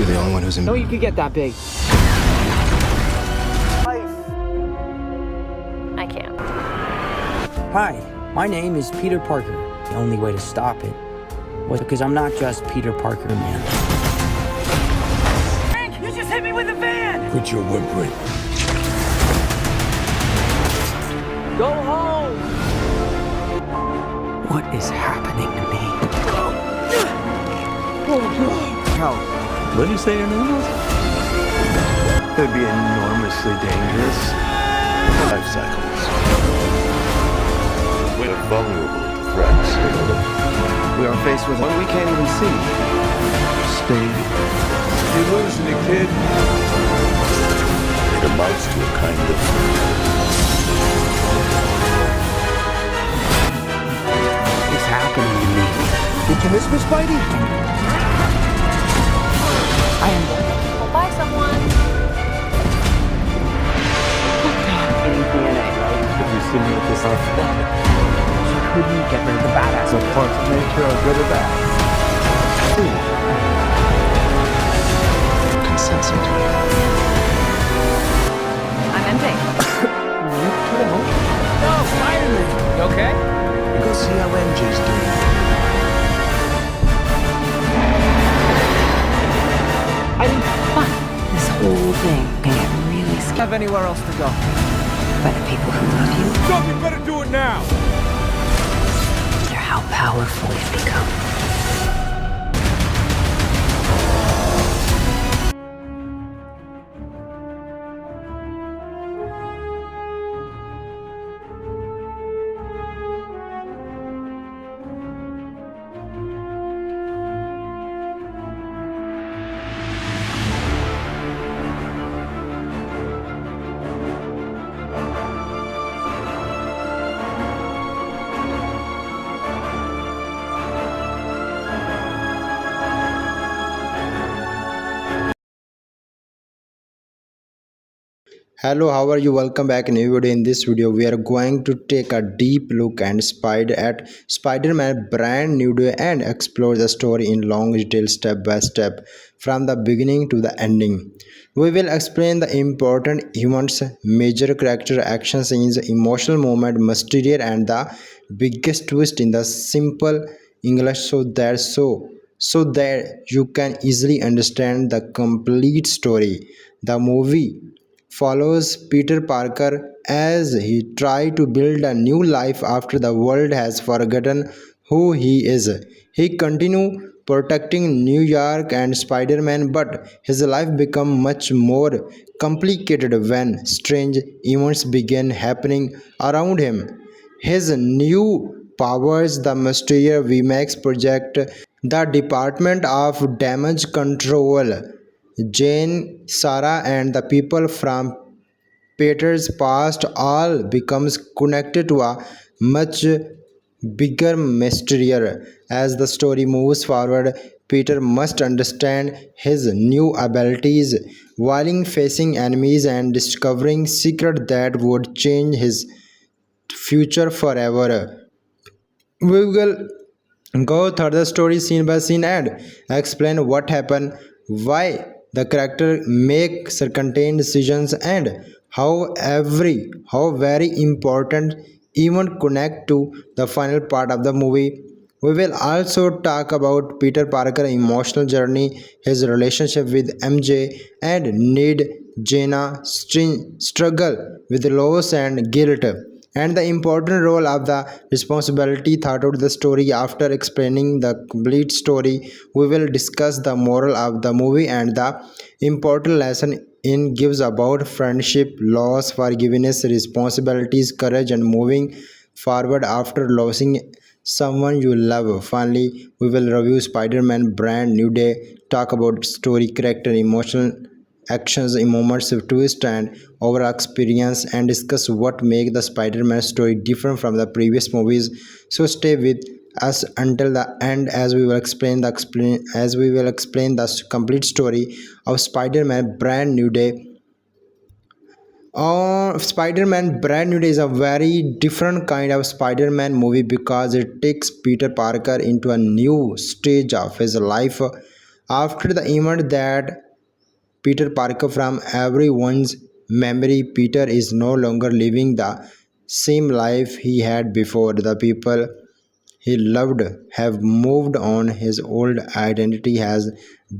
the only one who's in. No, you could get that big. I can't. Hi, my name is Peter Parker. The only way to stop it was because I'm not just Peter Parker, man. Frank, you just hit me with a van! Quit your whimpering. Go home! What is happening to me? No. What did you say your name was? It'd be enormously dangerous. Life cycles. We're vulnerable to threats. We are faced with one we can't even see. Stay. You're losing it, kid. It amounts to a kind of... What's happening to me? Did you miss me, Spidey? I am going. Well, bye, someone. Any DNA, right? Have you seen me with this stuff? You couldn't get rid of the badass. It's a part of nature, good or bad. consensus. I'm empty. No, Spider-Man! You okay? Go see how MJ's doing. Fun. This whole thing can get really scary. Have anywhere else to go? By the people who love you, Stop, you better do it now! they're how powerful you've become. Hello, how are you? Welcome back. New video. In this video we are going to take a deep look and at Spider-Man brand new day and explore the story in long detail step by step from the beginning to the ending. We will explain the important events, major character action scenes, emotional moment, mysterious and the biggest twist in the simple English so that you can easily understand the complete story. The movie follows Peter Parker as he tries to build a new life after the world has forgotten who he is. He continues protecting New York and Spider-Man, but his life becomes much more complicated when strange events begin happening around him. His new powers, the mysterious VMAX project, the Department of Damage Control, Jane, Sarah, and the people from Peter's past all becomes connected to a much bigger mystery. As the story moves forward, Peter must understand his new abilities while facing enemies and discovering secrets that would change his future forever. We will go through the story scene by scene and explain what happened, why the character make certain decisions, and how very important event connect to the final part of the movie. We will also talk about Peter Parker emotional journey, his relationship with MJ, and need Jenna struggle with loss and guilt, and the important role of the responsibility throughout the story. After explaining the complete story, we will discuss the moral of the movie and the important lesson it gives about friendship, loss, forgiveness, responsibilities, courage, and moving forward after losing someone you love. Finally, we will review Spider-Man Brand New Day, talk about story, character, emotional actions, moments of twist, and overall experience, and discuss what make the Spider-Man story different from the previous movies. So stay with us until the end as we will explain the complete story of Spider-Man Brand New Day. Spider-Man Brand New Day is a very different kind of Spider-Man movie because it takes Peter Parker into a new stage of his life After the event that Peter Parker from everyone's memory, Peter is no longer living the same life he had before. The people he loved have moved on, his old identity has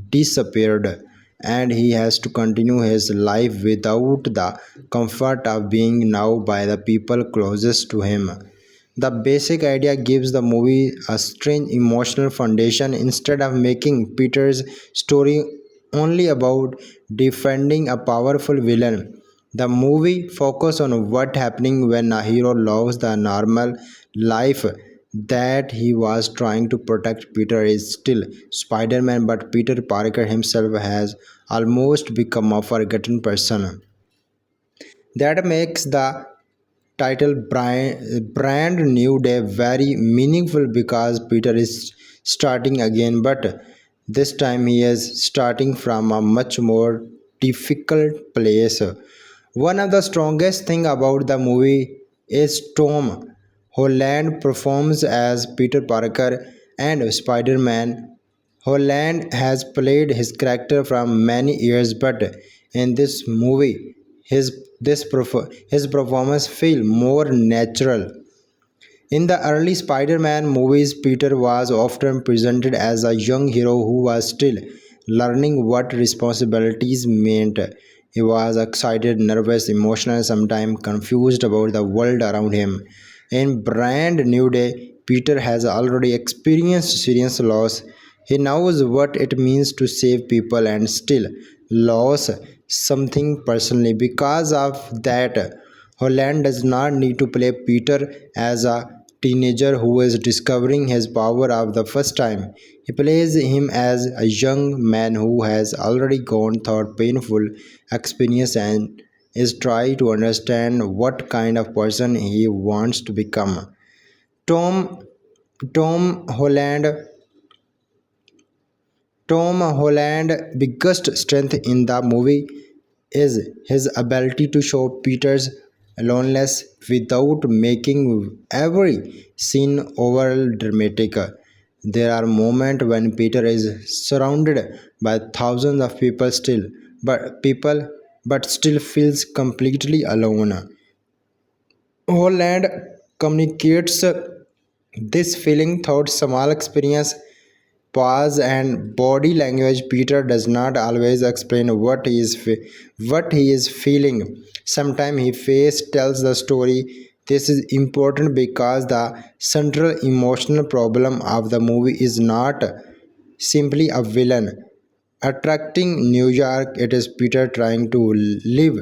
disappeared, and he has to continue his life without the comfort of being now by the people closest to him. The basic idea gives the movie a strange emotional foundation. Instead of making Peter's story only about defending a powerful villain, the movie focuses on what happening when a hero loves the normal life that he was trying to protect. Peter is still Spider-Man, but Peter Parker himself has almost become a forgotten person. That makes the title Brand New Day very meaningful because Peter is starting again, but this time he is starting from a much more difficult place. One of the strongest thing about the movie is Tom Holland performs as Peter Parker and Spider-Man. Holland has played his character for many years, but in this movie, his performance feel more natural. In the early Spider-Man movies, Peter was often presented as a young hero who was still learning what responsibilities meant. He was excited, nervous, emotional, sometimes confused about the world around him. In Brand New Day, Peter has already experienced serious loss. He knows what it means to save people and still lose something personally. Because of that, Holland does not need to play Peter as a teenager who is discovering his power of the first time. He plays him as a young man who has already gone through painful experience and is trying to understand what kind of person he wants to become. Tom Tom Holland Tom Holland's biggest strength in the movie is his ability to show Peter's loneliness without making every scene overall dramatic. There are moments when Peter is surrounded by thousands of people but still feels completely alone. Holland communicates this feeling through small experience pause and body language. Peter does not always explain what he is feeling. Sometimes his face tells the story. This is important because the central emotional problem of the movie is not simply a villain attracting New York. It is Peter trying to live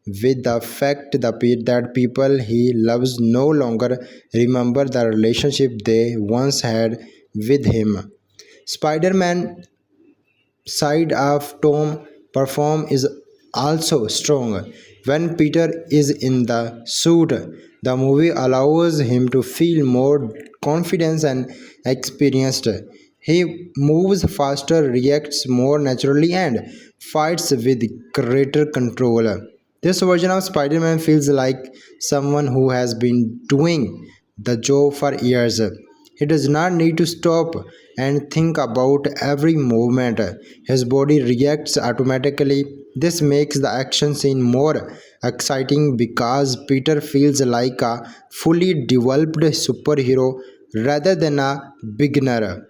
with the fact that people he loves no longer remember the relationship they once had with him. Spider-Man side of Tom perform is also strong. When Peter is in the suit, the movie allows him to feel more confidence and experienced. He moves faster, reacts more naturally, and fights with greater control. This version of Spider Man feels like someone who has been doing the job for years. He does not need to stop and think about every movement. His body reacts automatically. This makes the action scene more exciting because Peter feels like a fully developed superhero rather than a beginner.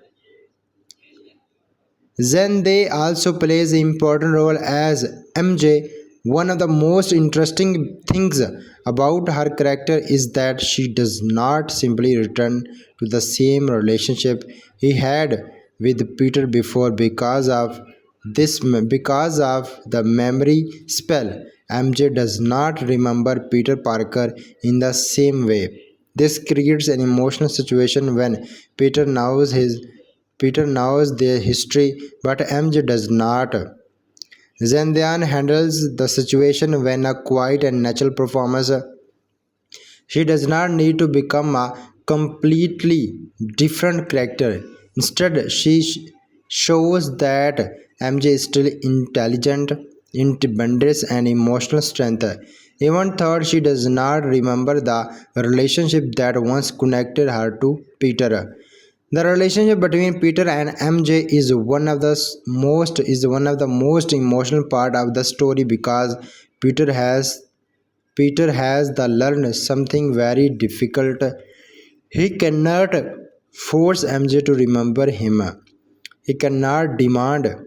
Zendaya also plays an important role as MJ. One of the most interesting things about her character is that she does not simply return to the same relationship he had with Peter before because of the memory spell. MJ does not remember Peter Parker in the same way. This creates an emotional situation when Peter knows his Peter knows their history, but MJ does not. Zendaya handles the situation when a quiet and natural performance. She does not need to become a completely different character. Instead, shows that MJ is still intelligent, independent, and emotional strength. Even though she does not remember the relationship that once connected her to Peter. The relationship between Peter and MJ is one of the most emotional part of the story because Peter has Peter has the learned something very difficult. He cannot force MJ to remember him. He cannot demanded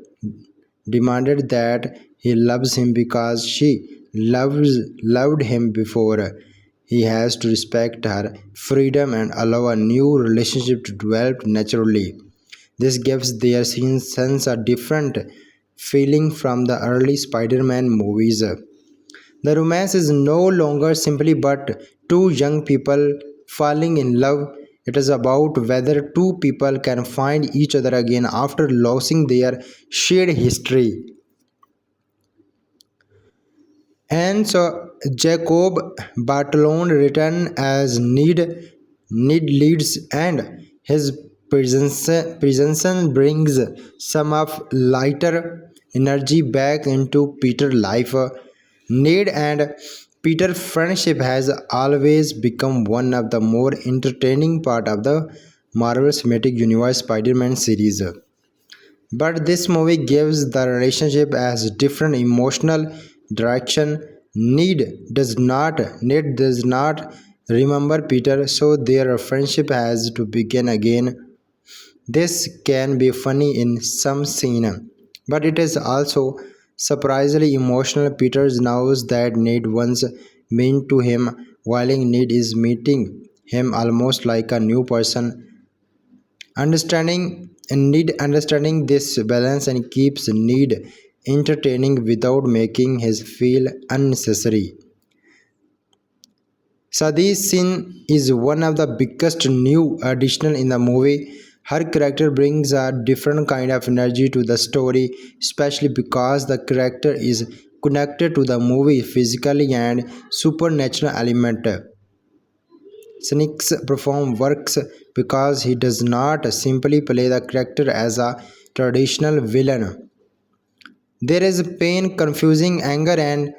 that he loves him because she loved him before. He has to respect her freedom and allow a new relationship to develop naturally. This gives their sense a different feeling from the early Spider-Man movies. The romance is no longer simply but two young people falling in love. It is about whether two people can find each other again after losing their shared history. And so Jacob Bartolone returned as need leads and his presence brings some of lighter energy back into Peter's life. Ned and Peter friendship has always become one of the more entertaining part of the Marvel Cinematic Universe Spider-Man series. But this movie gives the relationship as different emotional direction. Ned does not remember Peter, so their friendship has to begin again. This can be funny in some scene, but it is also surprisingly emotional. Peter knows that Ned once mean to him, while Ned is meeting him almost like a new person. Understanding this balance and keeps Need entertaining without making his feel unnecessary. Sadie Sin is one of the biggest new addition in the movie. Her character brings a different kind of energy to the story, especially because the character is connected to the movie physically and supernatural element. Cynic's perform works because he does not simply play the character as a traditional villain. There is pain, confusing anger, and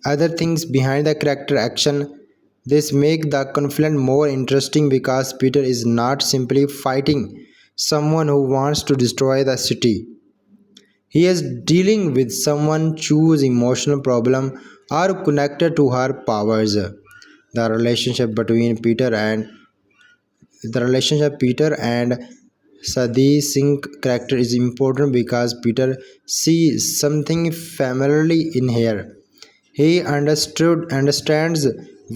other things behind the character action. This makes the conflict more interesting because Peter is not simply fighting someone who wants to destroy the city. He is dealing with someone whose emotional problem are connected to her powers. The relationship Peter and Sadie Singh character is important because Peter sees something familiarly in her. He understands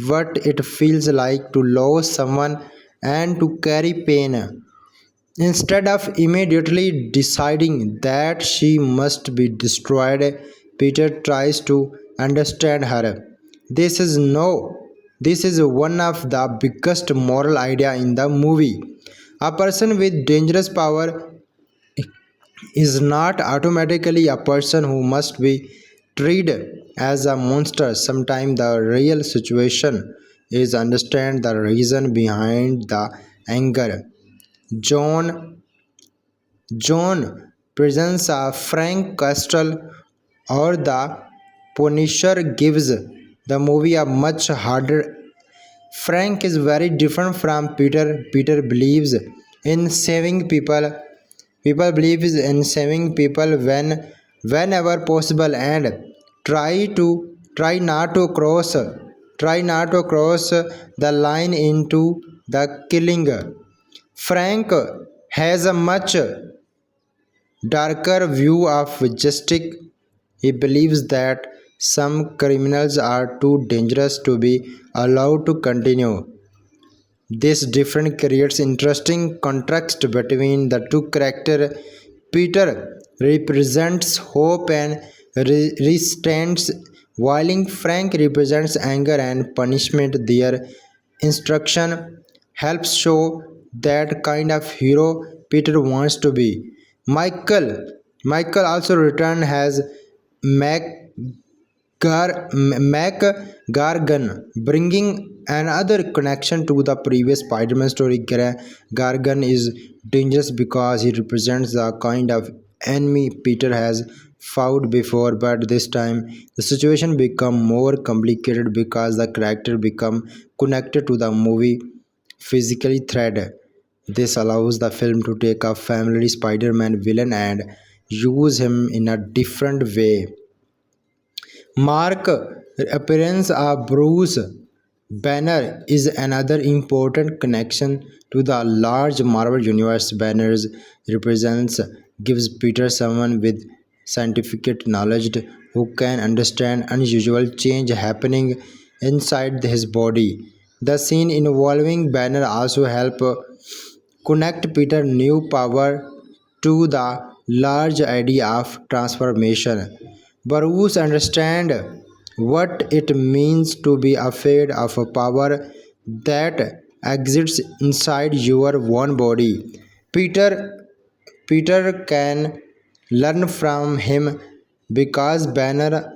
what it feels like to lose someone and to carry pain. Instead of immediately deciding that she must be destroyed, Peter tries to understand her. This is no this is one of the biggest moral idea in the movie. A person with dangerous power is not automatically a person who must be treated as a monster. Sometimes the real situation is understand the reason behind the anger. John John presents a Frank Castle or the Punisher gives the movie a much harder. Frank is very different from Peter. Peter believes in saving people. People believes in saving people whenever possible and try to try not to cross the line into the killing. Frank has a much darker view of justice. He believes that some criminals are too dangerous to be allowed to continue. This difference creates interesting contrast between the two characters. Peter represents hope and restraint, while Frank represents anger and punishment. Their instruction helps show that kind of hero Peter wants to be. Michael Michael also returned as Mac Gargan, bringing another connection to the previous Spider-Man story. Gargan is dangerous because he represents the kind of enemy Peter has fought before, but this time the situation become more complicated because the character become connected to the movie physically thread. This allows the film to take a familiar Spider-Man villain and use him in a different way. Mark appearance of Bruce Banner is another important connection to the large Marvel Universe. Banners represents gives Peter someone with scientific knowledge who can understand unusual change happening inside his body. The scene involving Banner also help connect Peter new power to the large idea of transformation. Bruce understand what it means to be afraid of a power that exists inside your own body. Peter Peter can learn from him because Banner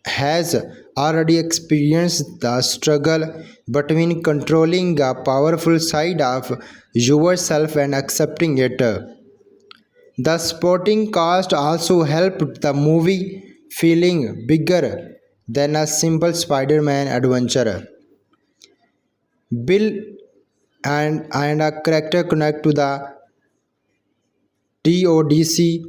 has already experienced the struggle between controlling a powerful side of yourself and accepting it. The supporting cast also helped the movie feeling bigger than a simple Spider-Man adventure. Bill and a character connect to the TODC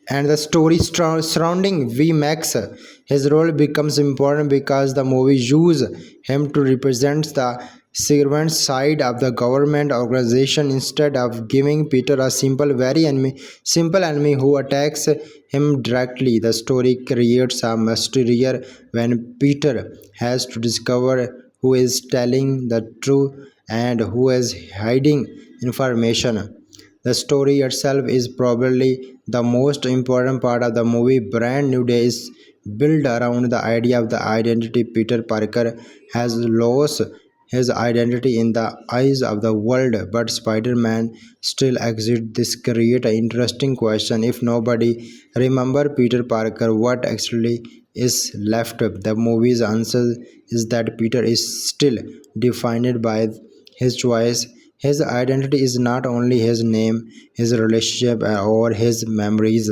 and the story surrounding VMAX. His role becomes important because the movie uses him to represent the servant side of the government organization instead of giving Peter a simple enemy who attacks him directly. The story creates a mystery when Peter has to discover who is telling the truth and who is hiding information. The story itself is probably the most important part of the movie. Brand New Day is built around the idea of the identity. Peter Parker has lost his identity in the eyes of the world, but Spider-Man still exists. This creates an interesting question. If nobody remember Peter Parker, what actually is left? The movie's answer is that Peter is still defined by his choice. His identity is not only his name, his relationship, or his memories.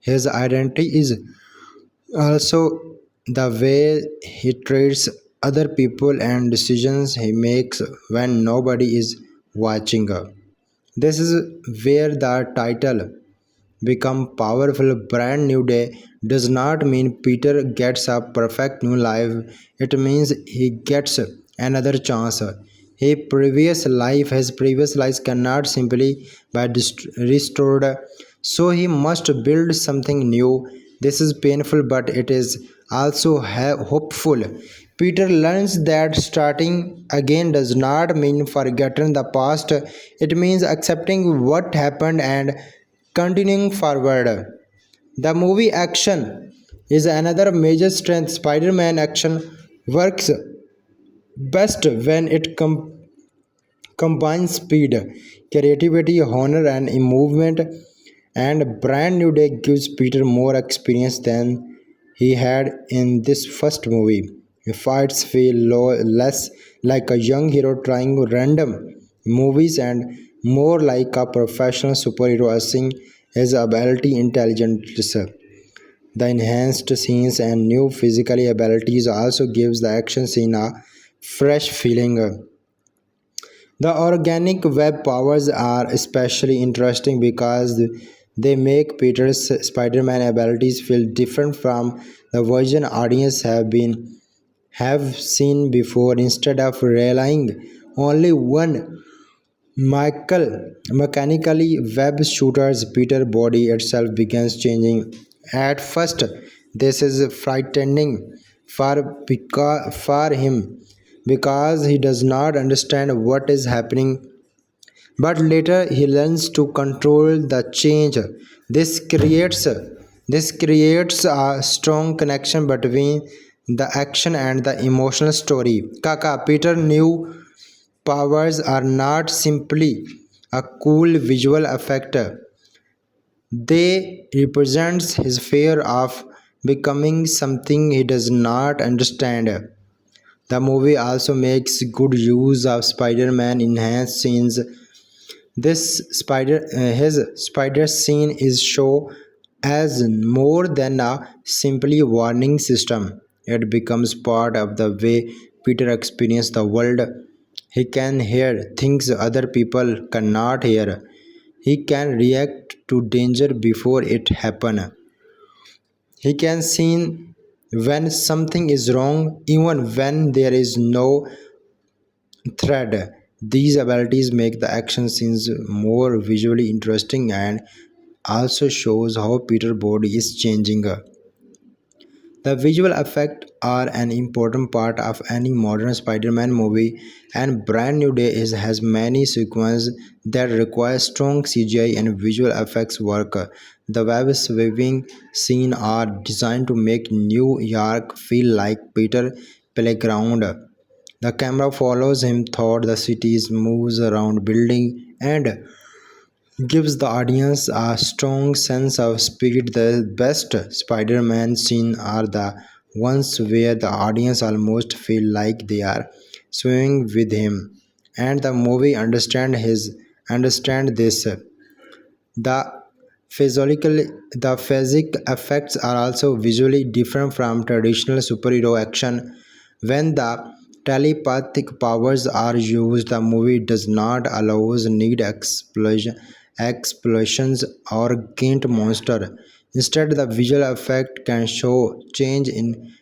His identity is also the way he treats other people and decisions he makes when nobody is watching. This is where the title become powerful. Brand New Day does not mean Peter gets a perfect new life. It means he gets another chance. His previous life cannot simply be restored, so he must build something new. This is painful, but it is also hopeful. Peter learns that starting again does not mean forgetting the past. It means accepting what happened and continuing forward. The movie action is another major strength. Spider-Man action works best when it combines speed, creativity, honor, and movement. And Brand New Day gives Peter more experience than he had in this first movie. Fights feel less like a young hero trying random movies and more like a professional superhero using his ability intelligently. The enhanced scenes and new physical abilities also gives the action scene a fresh feeling. The organic web powers are especially interesting because they make Peter's Spider-Man abilities feel different from the version audience have seen before. Instead of relying only one mechanically web shooter's Peter body itself begins changing. At first, this is frightening for him because he does not understand what is happening, but later he learns to control the change. This creates a strong connection between the action and the emotional story. Kaka Peter new powers are not simply a cool visual effect. They represent his fear of becoming something he does not understand. The movie also makes good use of Spider-Man enhanced scenes. His spider scene is shown as more than a simply warning system. It becomes part of the way Peter experiences the world. He can hear things other people cannot hear. He can react to danger before it happen. He can see when something is wrong even when there is no threat. These abilities make the action scenes more visually interesting and also shows how Peter's body is changing. The visual effects are an important part of any modern Spider-Man movie, and Brand New Day has many sequences that require strong CGI and visual effects work. The web swinging scenes are designed to make New York feel like Peter's playground. The camera follows him through the cities, moves around buildings, and gives the audience a strong sense of speed. The best Spider-Man scenes are the ones where the audience almost feel like they are swimming with him, and the movie understand this. The physical the physical effects are also visually different from traditional superhero action. When the telepathic powers are used, the movie does not allows need explosions or giant monster. Instead, the visual effect can show change in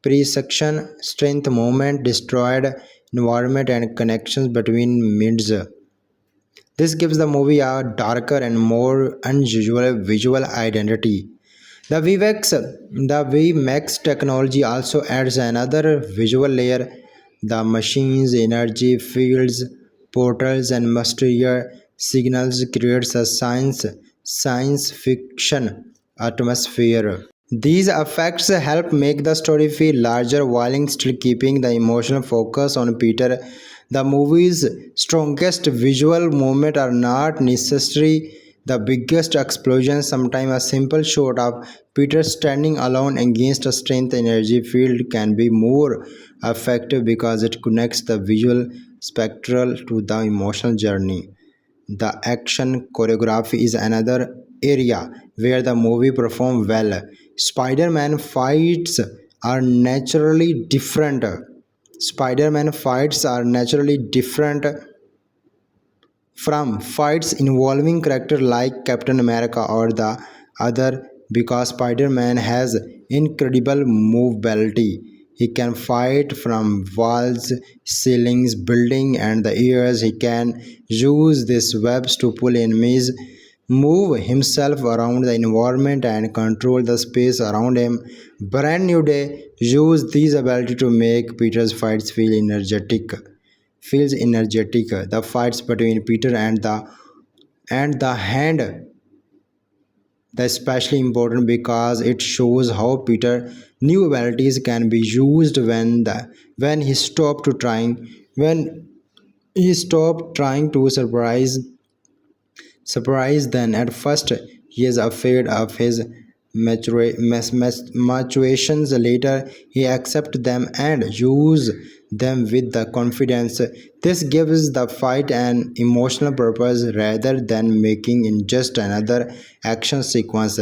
precision, strength, movement, destroyed environment, and connections between mids. This gives the movie a darker and more unusual visual identity. The VMAX technology also adds another visual layer. The machine's energy fields, portals, and mysterious signals creates a science fiction atmosphere. These effects help make the story feel larger while still keeping the emotional focus on Peter. The movie's strongest visual moments are not necessarily the biggest explosion. Sometimes a simple shot of Peter standing alone against a strength energy field can be more effective because it connects the visual spectral to the emotional journey. The action choreography is another area where the movie performed well. Spider-Man fights are naturally different. Spider-Man fights are naturally different from fights involving characters like Captain America or the other because Spider-Man has incredible mobility. He can fight from walls, ceilings, buildings, and the airs. He can use these webs to pull enemies, move himself around the environment, and control the space around him. Brand New Day used these ability to make Peter's fights feels energetic. The fights between Peter and the hand the especially important because it shows how Peter new abilities can be used when he stopped trying to surprise then at first he is afraid of his matuations. Later he accepts them and use them with the confidence. This gives the fight an emotional purpose rather than making it just another action sequence.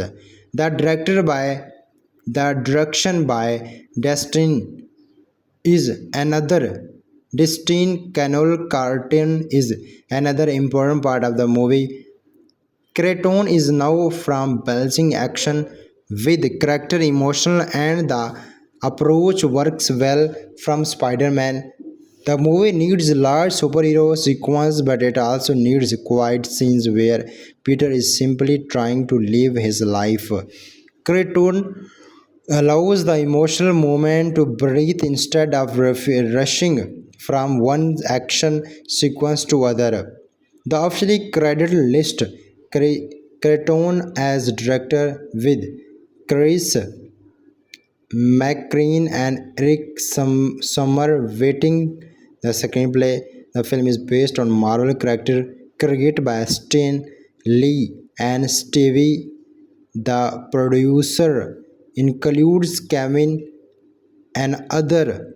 The direction by is another Destin Canol Carton is another important part of the movie. Kraton is now from balancing action with character emotional and the approach works well from Spider-Man. The movie needs large superhero sequence but it also needs quiet scenes where Peter is simply trying to live his life. Kraton allows the emotional moment to breathe instead of rushing from one action sequence to other. The officially credit list Creton as director with Chris McCrane and Eric Summer writing the screenplay. The film is based on Marvel character created by Stan Lee and Stevie. The producer includes Kevin and other.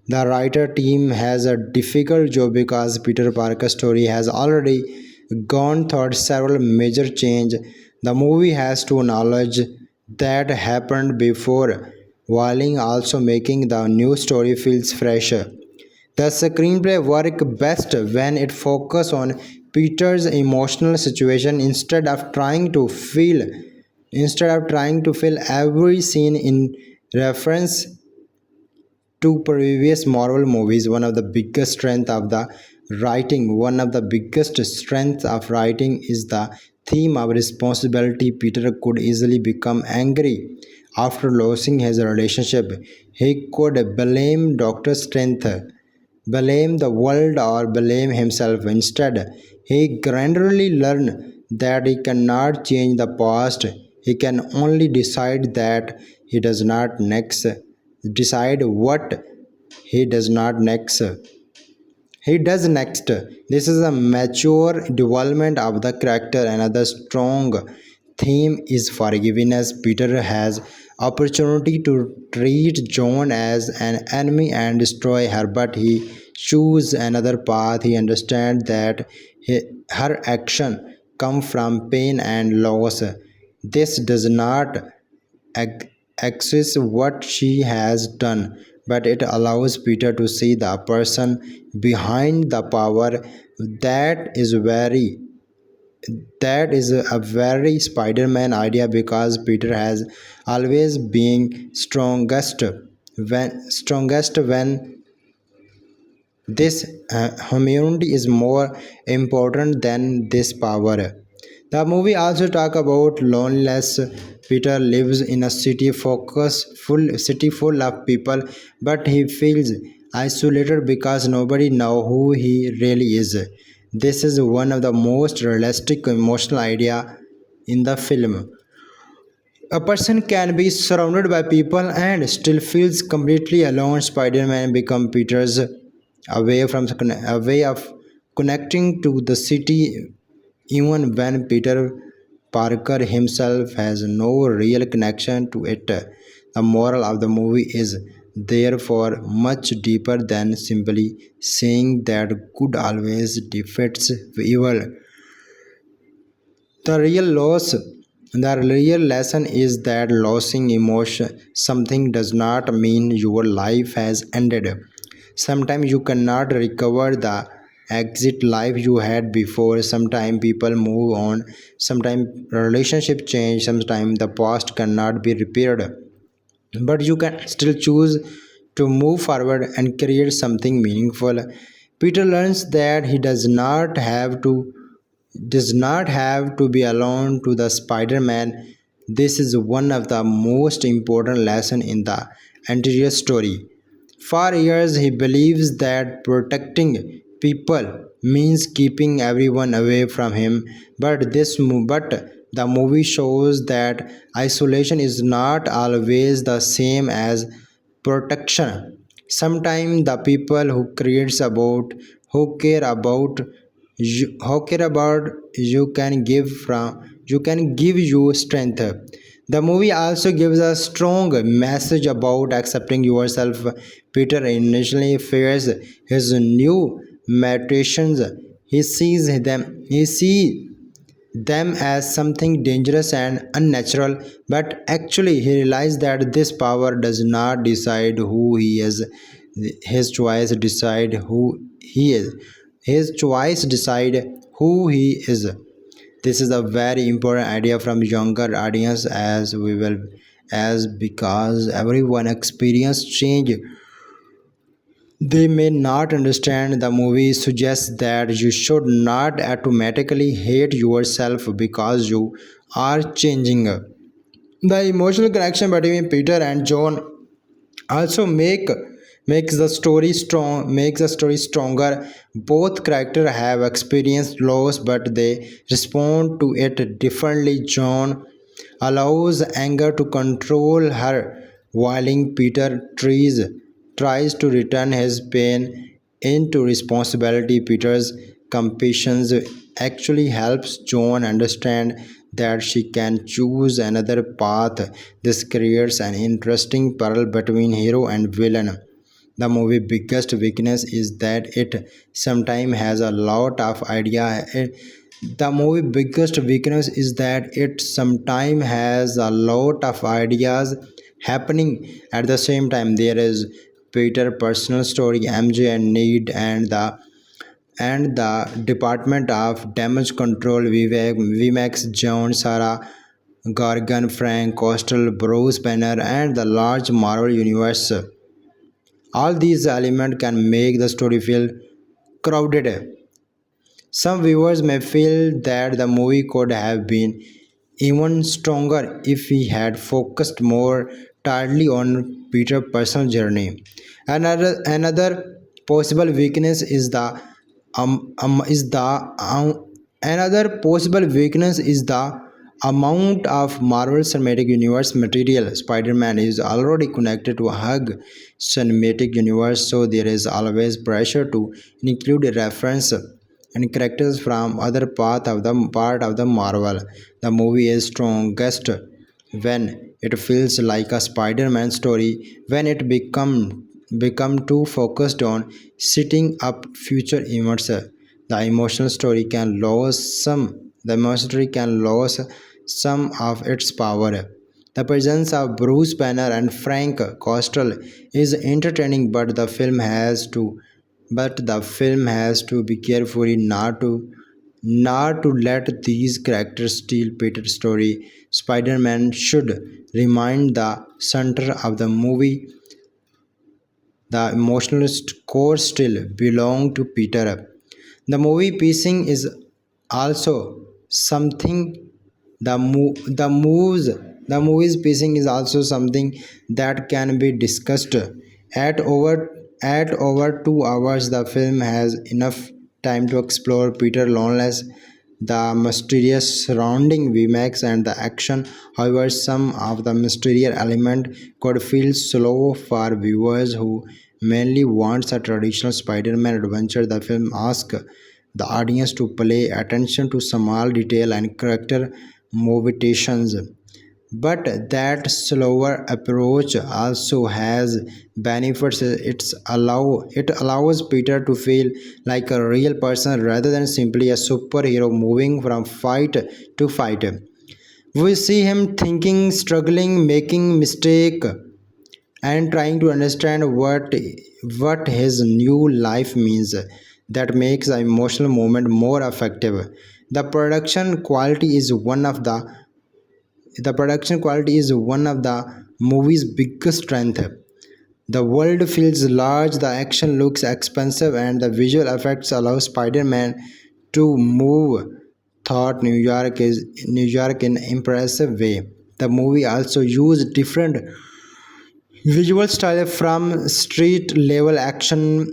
The writer team has a difficult job because Peter Parker's story has already gone through several major changes. The movie has to acknowledge that happened before while also making the new story feels fresher. The screenplay works best when it focuses on Peter's emotional situation instead of trying to fill every scene in reference to previous Marvel movies. One of the biggest strengths of writing is the theme of responsibility. Peter could easily become angry after losing his relationship. He could blame Doctor Strength, blame the world, or blame himself. Instead, he gradually learned that he cannot change the past. He can only decide what he does not next. He does next. This is a mature development of the character. Another strong theme is forgiveness. Peter has opportunity to treat John as an enemy and destroy her, but he chooses another path. He understands that her action come from pain and loss. This does not ac- access what she has done, but it allows Peter to see the person behind the power. That is very that is a very Spider-Man idea, because Peter has always been strongest when this humanity is more important than this power. The movie also talk about loneliness. Peter lives in a city full of people, but he feels isolated because nobody know who he really is. This is one of the most realistic emotional idea in the film. A person can be surrounded by people and still feels completely alone. Spider-Man become Peter's a way of connecting to the city, even when Peter Parker himself has no real connection to it. The moral of the movie is therefore much deeper than simply saying that good always defeats evil. The real loss, the real lesson is that losing emotion something does not mean your life has ended. Sometimes you cannot recover the exit life you had before. Sometimes people move on. Sometimes relationship change. Sometimes the past cannot be repaired. But you can still choose to move forward and create something meaningful. Peter learns that he does not have to be alone to the Spider-Man. This is one of the most important lessons in the entire story. For years, he believes that protecting people means keeping everyone away from him. But the movie shows that isolation is not always the same as protection. Sometimes the people who care about you can give you strength. The movie also gives a strong message about accepting yourself. Peter initially fears his new mutations. He sees them as something dangerous and unnatural, but actually he realized that this power does not decide who he is. His choice decide who he is. His choice decide who he is. This is a very important idea from younger audience as because everyone experience change. They may not understand. The movie suggests that you should not automatically hate yourself because you are changing. The emotional connection between Peter and John also makes the story stronger. Both characters have experienced loss, but they respond to it differently. John allows anger to control her, while Peter tries to return his pain into responsibility. Peter's compassion actually helps John understand that she can choose another path. This creates an interesting parallel between hero and villain. The movie biggest weakness is that it sometimes has a lot of idea. The movie biggest weakness is that it sometimes has a lot of ideas happening at the same time. There is Peter personal story, MJ and Need, and the Department of Damage Control, VMAX, John, Sarah, Gargan, Frank, Coastal, Bruce Banner, and the large Marvel universe. All these elements can make the story feel crowded. Some viewers may feel that the movie could have been even stronger if he had focused more tightly on Peter's personal journey. Another possible weakness is the is the another possible weakness is the amount of Marvel Cinematic Universe material. Spider-Man is already connected to a hug cinematic universe, so there is always pressure to include a reference and characters from other part of the Marvel. The movie is strongest when it feels like a Spider-Man story. When it become too focused on setting up future events, the emotional story can lose some of its power. The presence of Bruce Banner and Frank Coastal is entertaining, but the film has to be carefully not to let these characters steal Peter's story. Spider-Man should remind the center of the movie. The emotional core still belong to Peter. The movie pacing is also something the movie's pacing is also something that can be discussed. At over 2 hours, the film has enough time to explore Peter loneliness, the mysterious surrounding VMAX, and the action. However, some of the mysterious element could feel slow for viewers who mainly wants a traditional Spider-Man adventure. The film asks the audience to pay attention to small detail and character motivations. But that slower approach also has benefits. It allows Peter to feel like a real person rather than simply a superhero moving from fight to fight. We see him thinking, struggling, making mistake, and trying to understand what his new life means. That makes the emotional moment more effective. The production quality is one of the movie's biggest strength. The world feels large, the action looks expensive, and the visual effects allow Spider-Man to move thought New York in impressive way. The movie also used different visual style from street level action,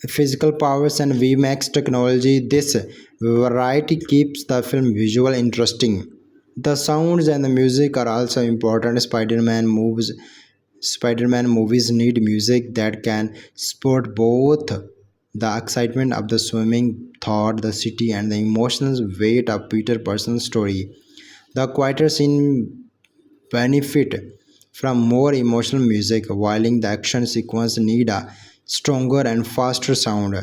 physical powers, and VMAX technology. This variety keeps the film visual interesting. The sounds and the music are also important. Spider-Man movies need music that can support both the excitement of the swimming thought, the city, and the emotional weight of Peter person's story. The quieter scene benefit from more emotional music, while the action sequence need a stronger and faster sound.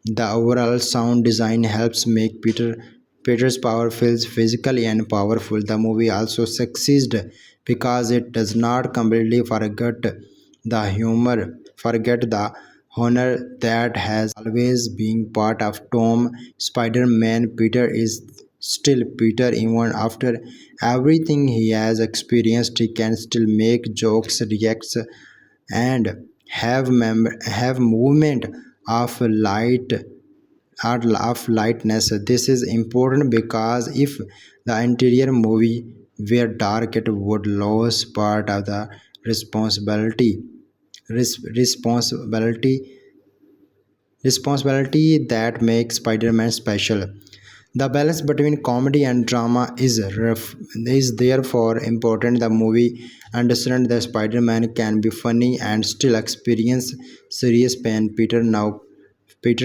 The overall sound design helps make Peter's power feels physically and powerful. The movie also succeeds because it does not completely forget the honor that has always been part of Tom. Spider-Man Peter is still Peter even after everything he has experienced. He can still make jokes, reacts, and have movement of lightness. This is important because if the interior movie were dark, it would lose part of the responsibility responsibility responsibility that makes Spider-Man special. The balance between comedy and drama is therefore important. The movie understands that Spider-Man can be funny and still experience serious pain. Peter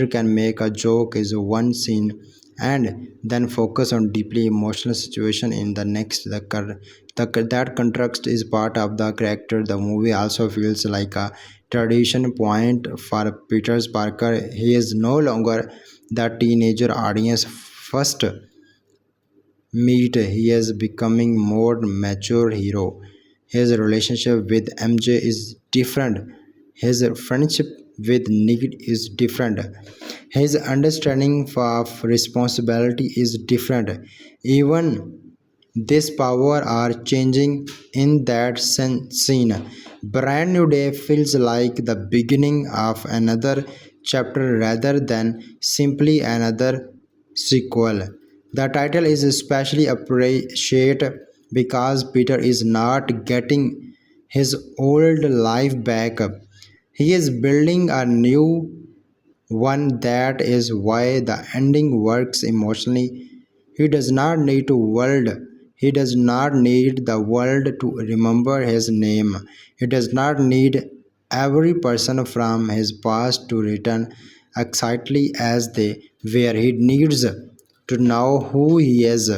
can make a joke is one scene and then focus on deeply emotional situation in the next. That contrast is part of the character. The movie also feels like a tradition point for Peter Parker. He is no longer the teenager audience first meet. He is becoming more mature hero. His relationship with MJ is different. His friendship with Nick is different. His understanding of responsibility is different. Even this power are changing in that scene. Brand New Day feels like the beginning of another chapter rather than simply another sequel. The title is especially appreciated because Peter is not getting his old life back. He is building a new one. That is why the ending works emotionally. He does not need to world. He does not need the world to remember his name. He does not need every person from his past to return excitedly as they were. He needs to know who he is.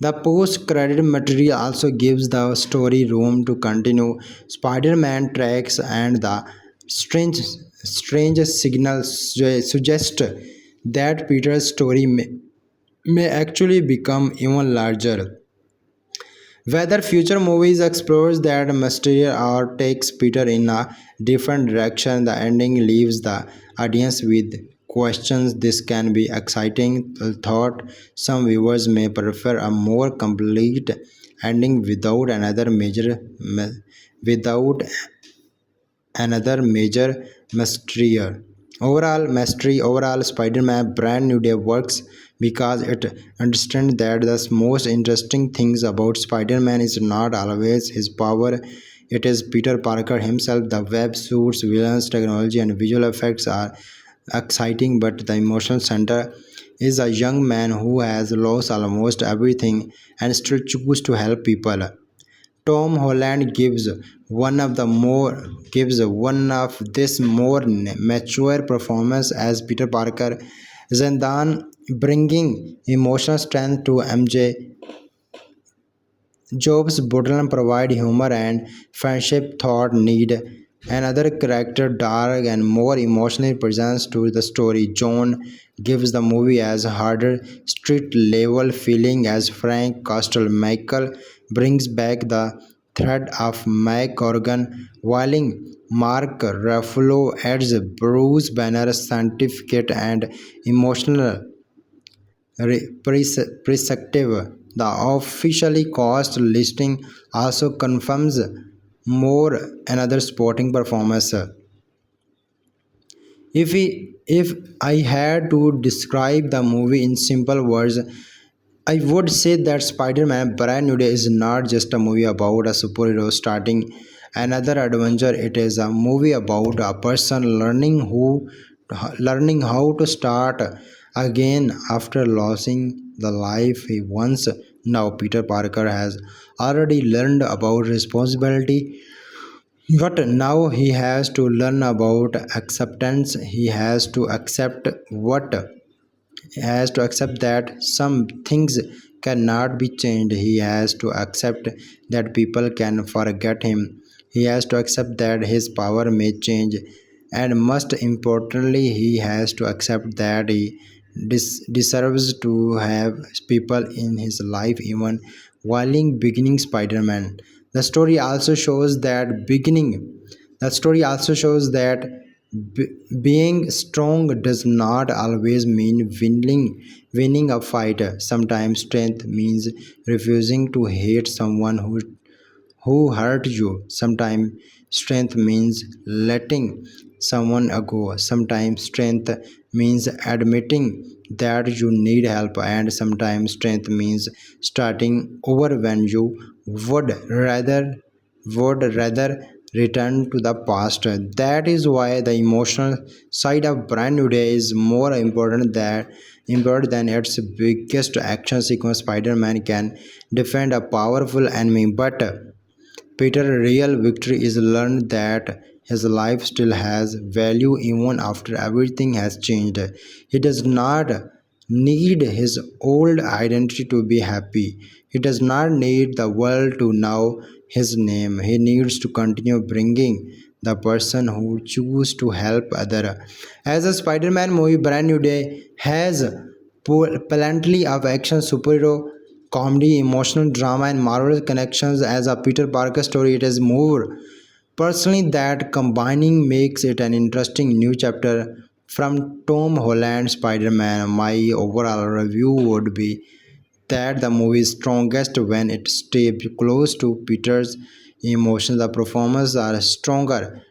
The post credit material also gives the story room to continue. Spider Man tracks and the strange, strange signals suggest that Peter's story may actually become even larger. Whether future movies explores that mystery or takes Peter in a different direction, the ending leaves the audience with questions. This can be exciting thought. Some viewers may prefer a more complete ending without another major mystery. Overall, Spider-Man Brand New Day works because it understands that the most interesting things about Spider-Man is not always his power. It is Peter Parker himself. The web suits, villains, technology, and visual effects are exciting, but the emotional center is a young man who has lost almost everything and still chooses to help people. Tom Holland gives one of this more mature performance as Peter Parker. Zendaya bringing emotional strength to MJ. Jobs Butler provide humor and friendship thought need another character dark and more emotional presence to the story. John gives the movie as harder street level feeling as Frank Castle. Michael brings back the thread of Mike Corgan while Mark Ruffalo adds Bruce Banner's scientific and emotional perspective. The officially cost listing also confirms more another sporting performance. If I had to describe the movie in simple words, I would say that Spider-Man Brand New Day is not just a movie about a superhero starting another adventure. It is a movie about a person learning how to start again after losing the life he once. Now Peter Parker has already learned about responsibility, but now he has to learn about acceptance. He has to accept that some things cannot be changed. He has to accept that people can forget him. He has to accept that his power may change. And most importantly, he has to accept that he deserves to have people in his life even while beginning Spider-Man. The story also shows that B- being strong does not always mean winning a fight. Sometimes strength means refusing to hate someone who hurt you. Sometimes strength means letting someone go. Sometimes strength means admitting that you need help, and sometimes strength means starting over when you would rather would rather return to the past. That is why the emotional side of Brand New Day is more important than its biggest action sequence. Spider-Man can defend a powerful enemy, but Peter's real victory is learned that his life still has value even after everything has changed. He does not need his old identity to be happy. He does not need the world to know his name. He needs to continue bringing the person who choose to help other. As a Spider-Man movie, Brand New Day has plenty of action superhero comedy, emotional drama, and moral connections as a Peter Parker story. It is more personally that combining makes it an interesting new chapter from Tom Holland's Spider-Man. My overall review would be that the movie is strongest when it stays close to Peter's emotions. The performances are stronger,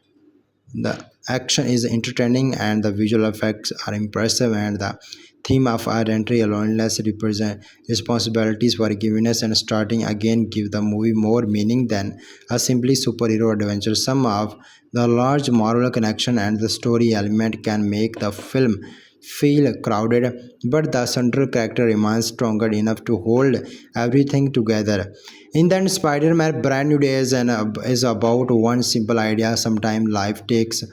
the action is entertaining, and the visual effects are impressive, and the theme of identity, loneliness, represent responsibilities, forgiveness, and starting again give the movie more meaning than a simply superhero adventure. Some of the large moral connection and the story element can make the film feel crowded, but the central character remains stronger enough to hold everything together. In the end, Spider-Man Brand New Day is about one simple idea. Sometimes life takes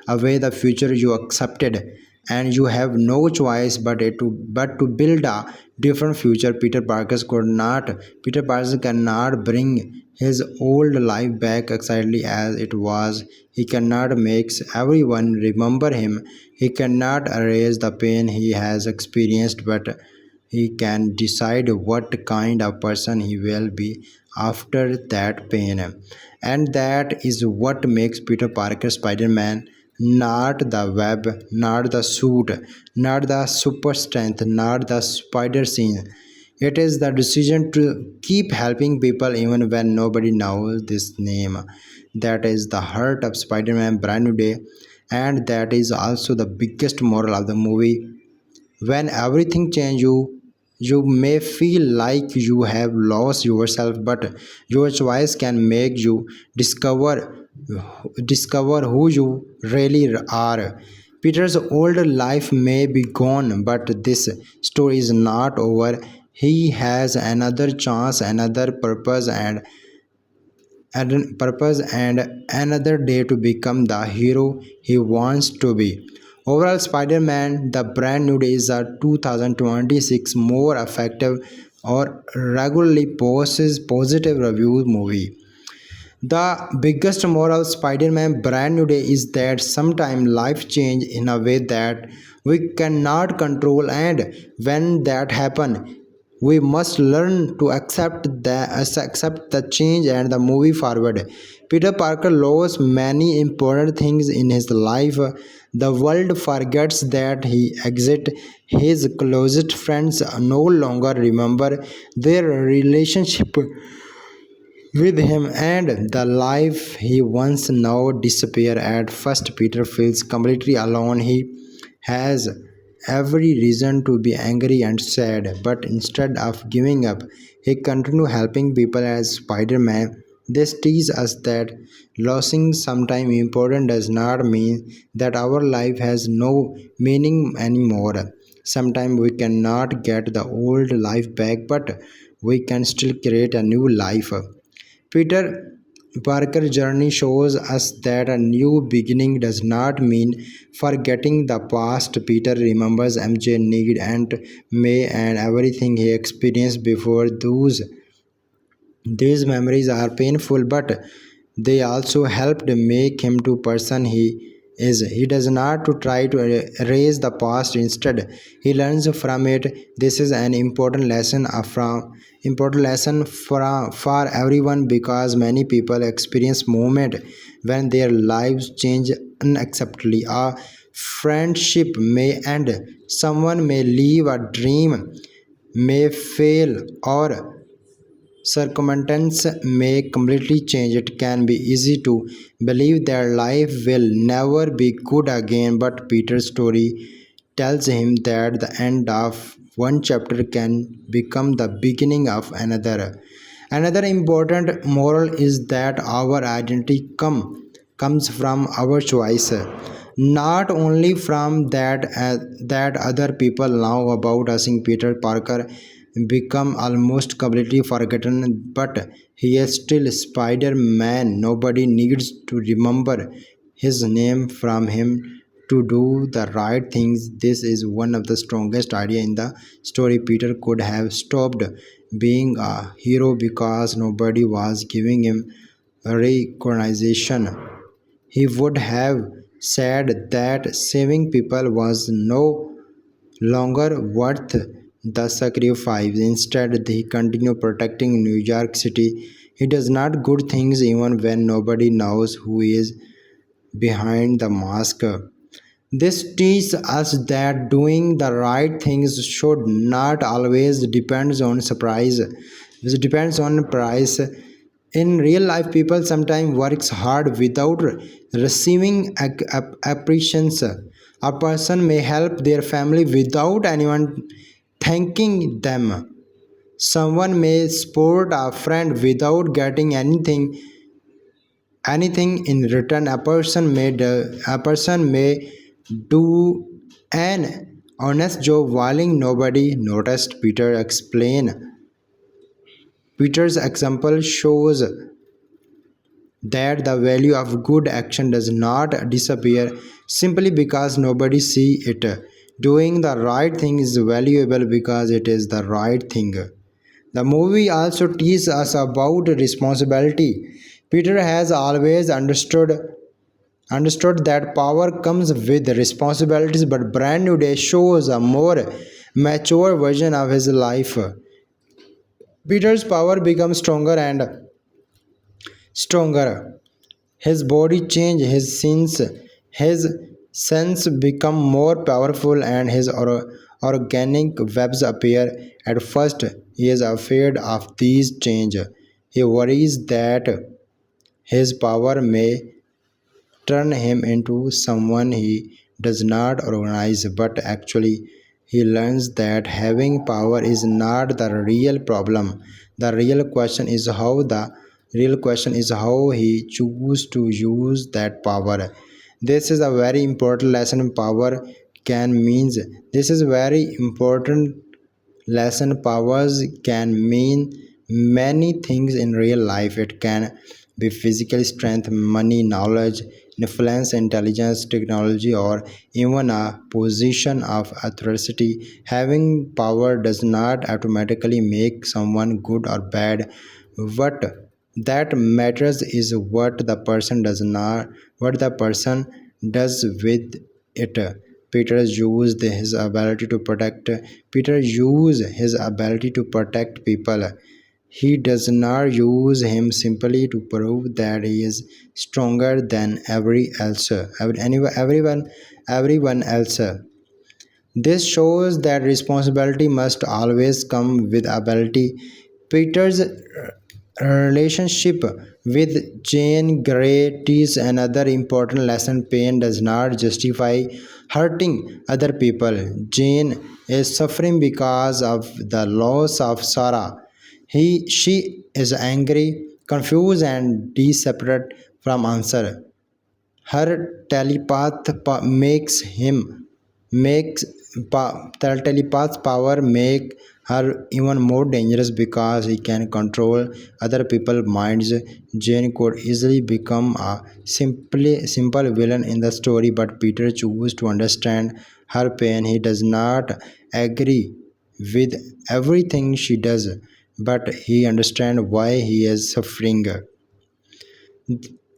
away the future you accepted, and you have no choice but to build a different future. Peter Parker cannot bring his old life back exactly as it was. He cannot make everyone remember him. He cannot erase the pain he has experienced, but he can decide what kind of person he will be after that pain. And that is what makes Peter Parker Spider Man. Not the web, not the suit, not the super strength, not the spider scene. It is the decision to keep helping people even when nobody knows this name. That is the heart of Spider Man Brand New Day, and that is also the biggest moral of the movie. When everything changes you may feel like you have lost yourself, but your choice can make you discover who you really are. Peter's old life may be gone, but this story is not over. He has another chance, another purpose and another day to become the hero he wants to be. Overall, Spider Man The Brand New Day is a 2026 more effective or regularly posts positive review movie. The biggest moral of Spider-Man Brand New Day is that sometimes life change in a way that we cannot control, and when that happen, we must learn to accept the change and the movie forward. Peter Parker lost many important things in his life. The world forgets that he exit. His closest friends no longer remember their relationship with him, and the life he once now disappear. At first Peter feels completely alone. He has every reason to be angry and sad, but instead of giving up he continues helping people as Spider-Man. This teaches us that losing sometime important does not mean that our life has no meaning anymore. Sometimes we cannot get the old life back, but we can still create a new life. Peter Parker's journey shows us that a new beginning does not mean forgetting the past. Peter remembers MJ, Need, and May and everything he experienced before. These memories are painful, but they also helped make him to person he is. He does not to try to erase the past. Instead, he learns from it. This is an important lesson for everyone, because many people experience moment when their lives change unacceptably. A friendship may end, someone may leave, a dream may fail, or circumstances may completely change. It can be easy to believe that life will never be good again, but Peter's story tells him that the end of one chapter can become the beginning of another. Another important moral is that our identity comes from our choice, not only from that other people know about us. In Peter Parker become almost completely forgotten, but he is still Spider-Man. Nobody needs to remember his name from him to do the right things. This is one of the strongest idea in the story. Peter could have stopped being a hero because nobody was giving him recognition. He would have said that saving people was no longer worth the sacrifice. Instead, he continues protecting New York City. He does not good things even when nobody knows who is behind the mask. This teaches us that doing the right things should not always depends on surprise. It depends on price. In real life, people sometimes works hard without receiving appreciation. A person may help their family without anyone thanking them. Someone may support a friend without getting anything in return. A person may do an honest job while nobody noticed. Peter's example shows that the value of good action does not disappear simply because nobody see it. Doing the right thing is valuable because it is the right thing. The movie also teaches us about responsibility. Peter has always understood that power comes with responsibilities, but Brand New Day shows a more mature version of his life. Peter's power becomes stronger and stronger. His body changes, his sense become more powerful, and his organic webs appear. At first, he is afraid of these changes. He worries that his power may turn him into someone he does not recognize, but actually, he learns that having power is not the real problem. The real question is how he chooses to use that power. This is a very important lesson. Power can means this is very important lesson. Powers can mean many things in real life. It can be physical strength, money, knowledge, influence, intelligence, technology, or even a position of authority. Having power does not automatically make someone good or bad. What that matters is what the person does with it. Peter used his ability to protect Peter used his ability to protect people. He does not use him simply to prove that he is stronger than everyone else. This shows that responsibility must always come with ability. Peter's relationship with Jane Grey teaches another important lesson. Pain does not justify hurting other people. Jane is suffering because of the loss of Sarah. She is angry, confused, and desperate from answer. Her telepath's power make her even more dangerous because he can control other people's minds. Jane could easily become a simple villain in the story, but Peter chooses to understand her pain. He does not agree with everything she does, but he understands why he is suffering.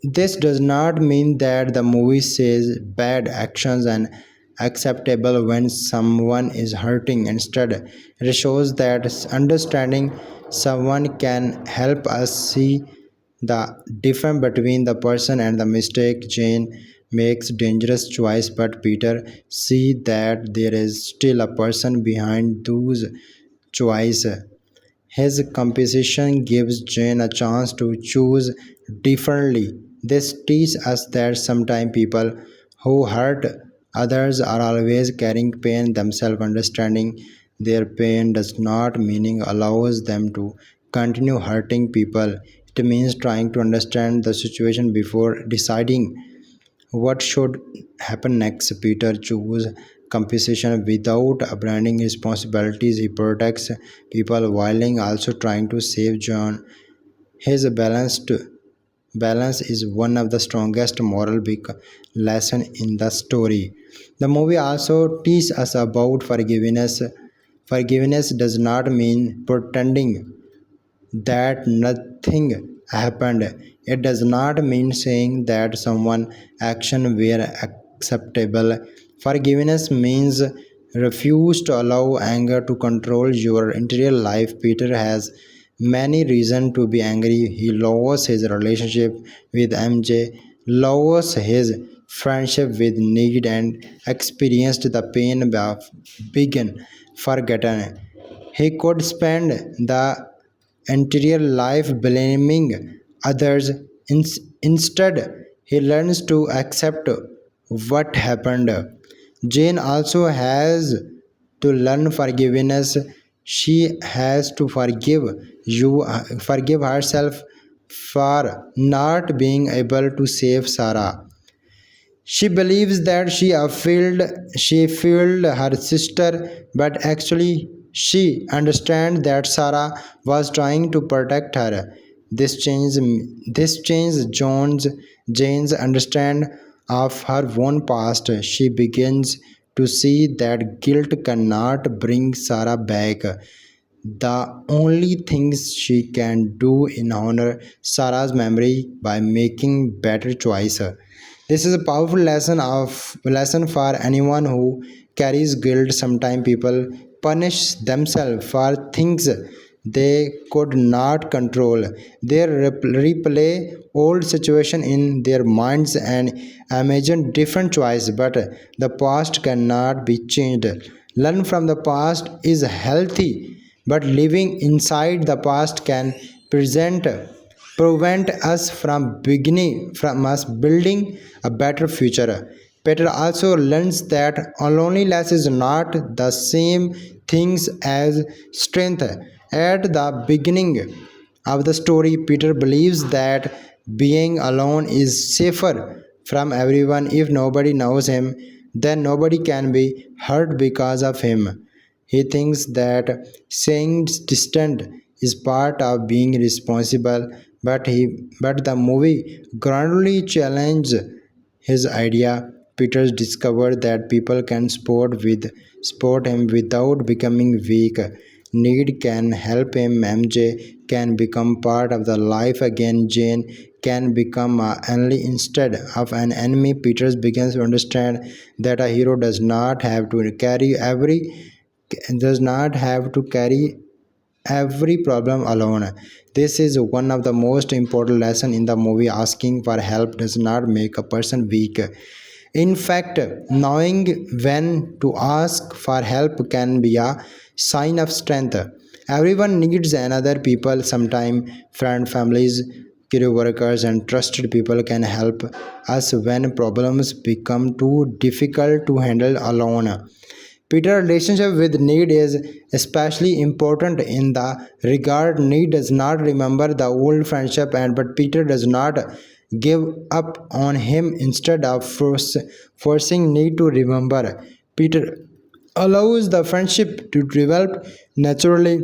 This does not mean that the movie says bad actions and acceptable when someone is hurting. Instead, it shows that understanding someone can help us see the difference between the person and the mistake. Jane makes dangerous choice, but Peter see that there is still a person behind those choices. His composition gives Jane a chance to choose differently. This teaches us that sometimes people who hurt others are always carrying pain themselves. Understanding their pain does not mean allows them to continue hurting people. It means trying to understand the situation before deciding what should happen next. Peter chooses compensation without abandoning responsibilities. He protects people while also trying to save John. His balance is one of the strongest moral big lesson in the story. The movie also teaches us about forgiveness. Forgiveness does not mean pretending that nothing happened. It does not mean saying that someone action were acceptable. Forgiveness means refuse to allow anger to control your interior life. Peter has many reasons to be angry. He lost his relationship with MJ, lost his friendship with Need, and experienced the pain of being forgotten. He could spend the entire life blaming others. Instead, he learns to accept what happened. Jane also has to learn forgiveness. She has to forgive herself for not being able to save Sarah. She believes that she failed her sister, but actually she understands that Sarah was trying to protect her. This changes Jane's understand of her own past. She begins to see that guilt cannot bring Sarah back. The only things she can do is honor Sarah's memory by making better choices. This is a powerful lesson for anyone who carries guilt. Sometimes people punish themselves for things they could not control. They replay old situation in their minds and imagine different choice, but the past cannot be changed. Learn from the past is healthy, but living inside the past can present prevent us from us building a better future. Peter also learns that loneliness is not the same things as strength. At the beginning of the story, Peter believes that being alone is safer from everyone. If nobody knows him, then nobody can be hurt because of him. He thinks that staying distant is part of being responsible, but the movie gradually challenged his idea. Peters discovered that people can support him without becoming weak. Need can help him. MJ can become part of the life again. Jane can become a ally instead of an enemy. Peters begins to understand that a hero does not have to carry every problem alone. This is one of the most important lessons in the movie. Asking for help does not make a person weak. In fact, knowing when to ask for help can be a sign of strength. Everyone needs another people. Sometimes friend, families, career workers, and trusted people can help us when problems become too difficult to handle alone. Peter's relationship with Need is especially important in the regard Need does not remember the old friendship, and but Peter does not give up on him. Instead of forcing Need to remember, Peter allows the friendship to develop naturally.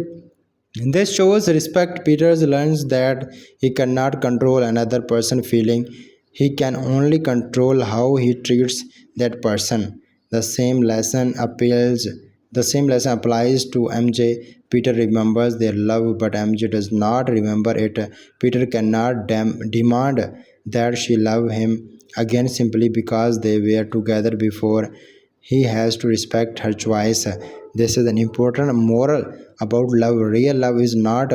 This shows respect. Peter learns that he cannot control another person's feeling. He can only control how he treats that person. The same lesson appeals. The same lesson applies to MJ. Peter remembers their love, but MJ does not remember it. Peter cannot demand that she love him again simply because they were together before. He has to respect her choice. This is an important moral about love. Real love is not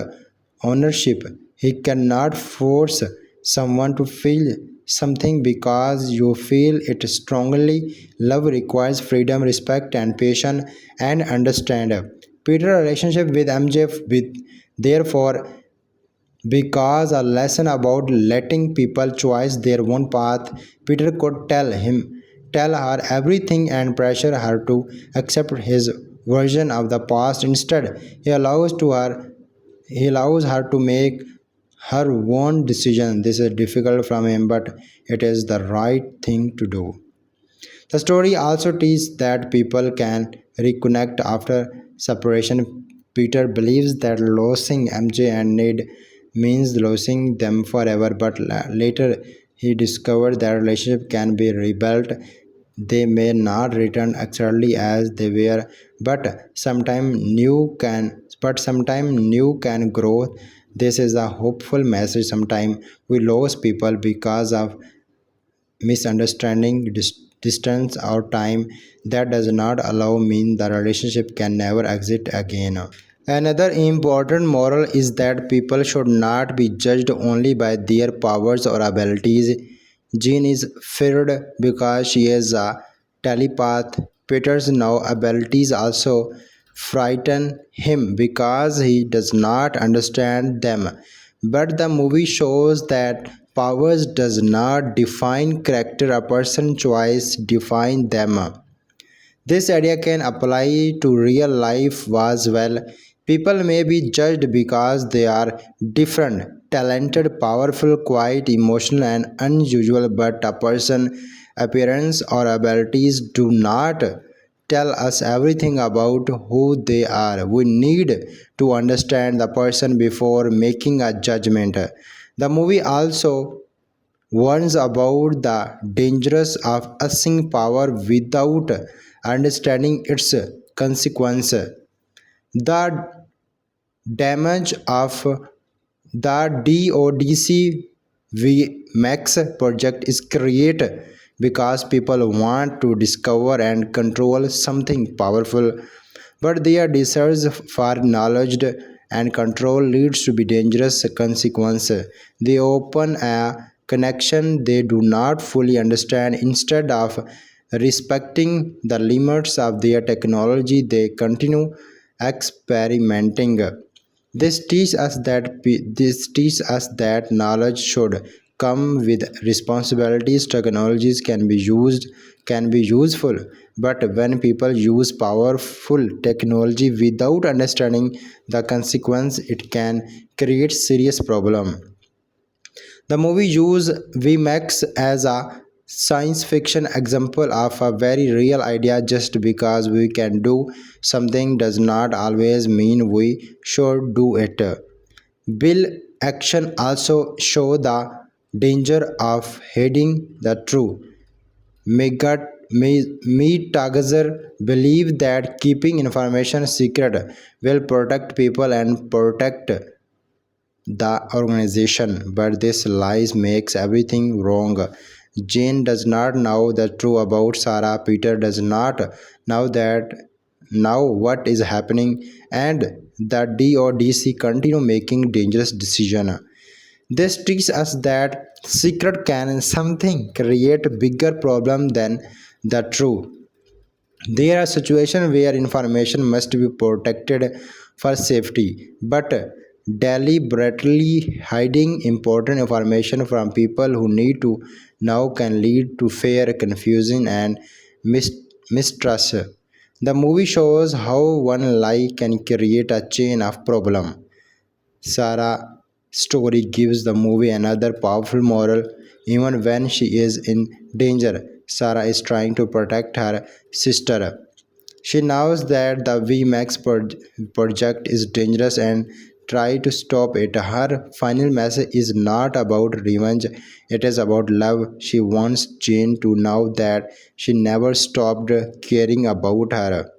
ownership. He cannot force someone to feel something because you feel it strongly. Love requires freedom, respect, and patience and understand. Peter's relationship with MJ therefore because a lesson about letting people choose their own path. Peter could tell her everything and pressure her to accept his version of the past. Instead, he allows her to make her own decision. This is difficult from him, but it is the right thing to do. The story also teaches that people can reconnect after separation. Peter believes that losing MJ and Ned means losing them forever, but later he discovered that relationship can be rebuilt. They may not return exactly as they were, but sometime new can grow. This is a hopeful message. Sometimes we lose people because of misunderstanding, distance or time. That does not allow mean the relationship can never exist again. Another important moral is that people should not be judged only by their powers or abilities. Jean is feared because she is a telepath. Peter's now abilities also frighten him because he does not understand them. But the movie shows that powers does not define character, a person's choice define them. This idea can apply to real life as well. People may be judged because they are different, talented, powerful, quiet, emotional, and unusual, but a person's appearance or abilities do not tell us everything about who they are. We need to understand the person before making a judgment. The movie also warns about the dangers of using power without understanding its consequence. The damage of the DODC Max project is created because people want to discover and control something powerful, but their desires for knowledge and control leads to be dangerous consequence. They open a connection they do not fully understand. Instead of respecting the limits of their technology, they continue experimenting. This teaches us that knowledge should come with responsibilities. Technologies can be useful, but when people use powerful technology without understanding the consequence, it can create serious problem. The movie used VMAX as a science fiction example of a very real idea. Just because we can do something does not always mean we should do it. Bill action also show the danger of hiding the truth. Megatagzer believe that keeping information secret will protect people and protect the organization, but this lies makes everything wrong. Jane does not know the truth about Sarah. Peter does not know what is happening, and the DODC continue making dangerous decision. This teaches us that secret can something create bigger problem than the truth. There are situations where information must be protected for safety, but deliberately hiding important information from people who need to know can lead to fear, confusion, and mistrust. The movie shows how one lie can create a chain of problem. Sarah's story gives the movie another powerful moral. Even when she is in danger, Sarah is trying to protect her sister. She knows that the VMAX project is dangerous and try to stop it. Her final message is not about revenge, it is about love. She wants Jane to know that she never stopped caring about her.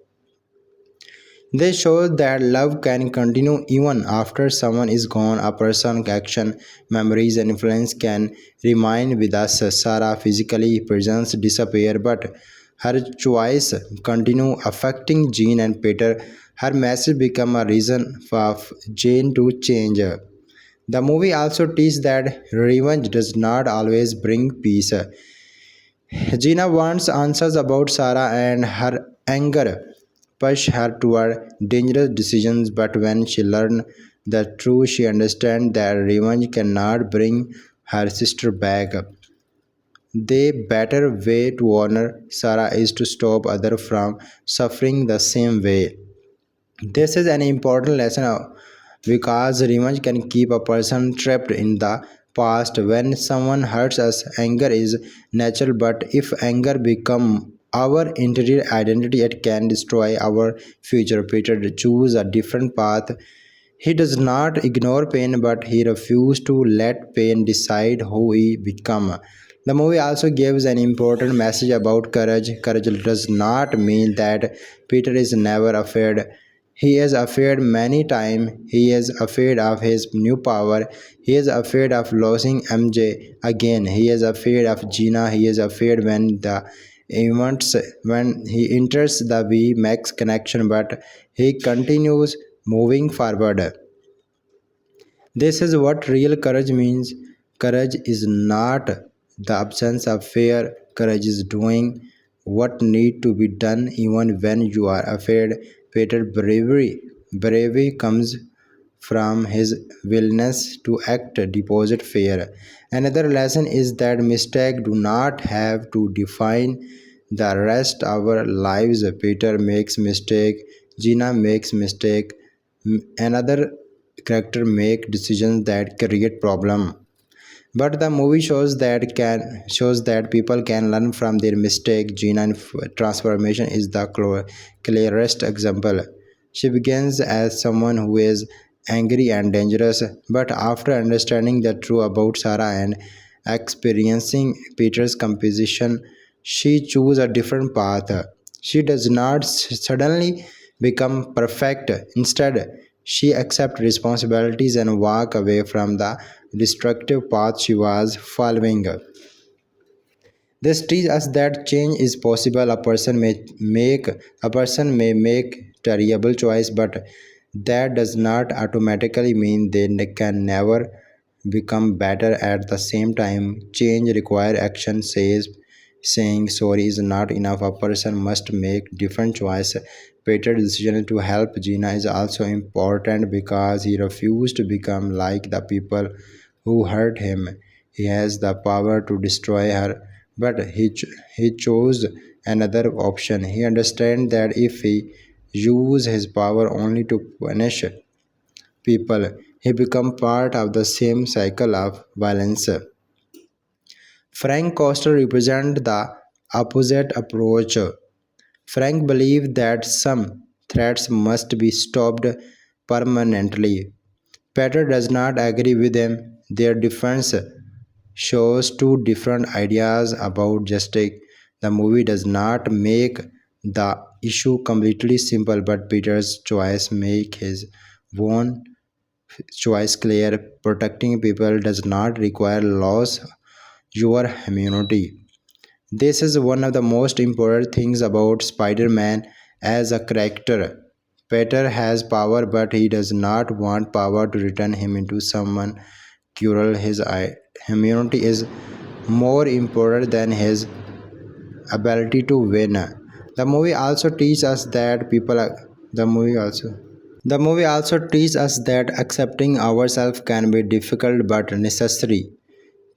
They show that love can continue even after someone is gone. A person's action, memories, and influence can remain with us. Sarah physically presence disappear, but her choice continue affecting Jean and Peter. Her message become a reason for Jane to change. The movie also teaches that revenge does not always bring peace. Gina wants answers about Sarah, and her anger push her toward dangerous decisions, but when she learns the truth, she understands that revenge cannot bring her sister back. The better way to honor Sarah is to stop others from suffering the same way. This is an important lesson because revenge can keep a person trapped in the past. When someone hurts us, anger is natural, but if anger become our entire identity, it can destroy our future. Peter choose a different path. He does not ignore pain, but he refuses to let pain decide who he become. The movie also gives an important message about courage. Courage does not mean that Peter is never afraid. He is afraid many times. He is afraid of his new power. He is afraid of losing MJ again. He is afraid of Gina. He is afraid when the events when he enters the we makes connection, but he continues moving forward. This is what real courage means. Courage is not the absence of fear. Courage is doing what need to be done even when you are afraid. Peter bravery comes from his willingness to act deposit fear. Another lesson is that mistakes do not have to define the rest of our lives. Peter makes mistake, Gina makes mistake, another character make decisions that create problem, but the movie shows that people can learn from their mistake. Gina transformation is the clearest example. She begins as someone who is angry and dangerous, but after understanding the truth about Sarah and experiencing Peter's composition, she chooses a different path. She does not suddenly become perfect. Instead, she accepts responsibilities and walk away from the destructive path she was following. This teaches us that change is possible. A person may make terrible choice, but that does not automatically mean they can never become better. At the same time, change requires action. Says saying sorry is not enough. A person must make different choice. Peter's decision to help Gina is also important because he refused to become like the people who hurt him. He has the power to destroy her, but he chose another option. He understands that if he uses his power only to punish people, he becomes part of the same cycle of violence. Frank Coster represents the opposite approach. Frank believed that some threats must be stopped permanently. Peter does not agree with him. Their difference shows two different ideas about justice. The movie does not make the issue completely simple, but Peter's choice make his own choice clear. Protecting people does not require loss your immunity. This is one of the most important things about Spider-Man as a character. Peter has power, but he does not want power to return him into someone cruel. His immunity is more important than his ability to win. The movie also teaches us that people. The movie also. The movie also teaches us that accepting ourselves can be difficult but necessary.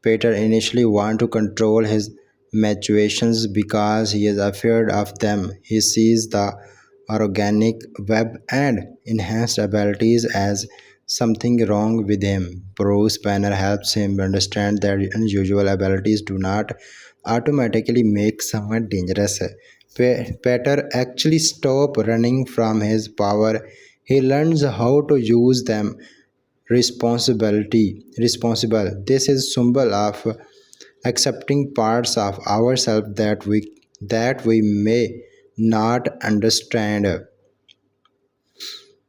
Peter initially wants to control his machinations because he is afraid of them. He sees the organic web and enhanced abilities as something wrong with him. Bruce Banner helps him understand that unusual abilities do not automatically make someone dangerous. Peter actually stops running from his power. He learns how to use them responsible. This is symbol of accepting parts of ourselves that we may not understand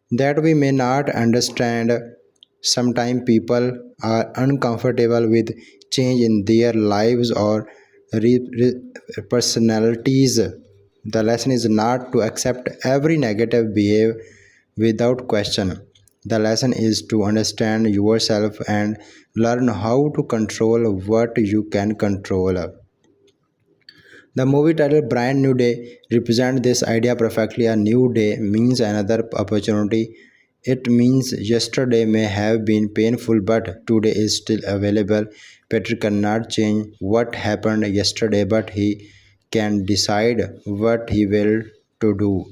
that we may not understand. Sometimes people are uncomfortable with change in their lives or personalities. The lesson is not to accept every negative behavior without question. The lesson is to understand yourself and learn how to control what you can control. The movie title Brand New Day represents this idea perfectly. A new day means another opportunity. It means yesterday may have been painful, but today is still available. Peter cannot change what happened yesterday, but he can decide what he will do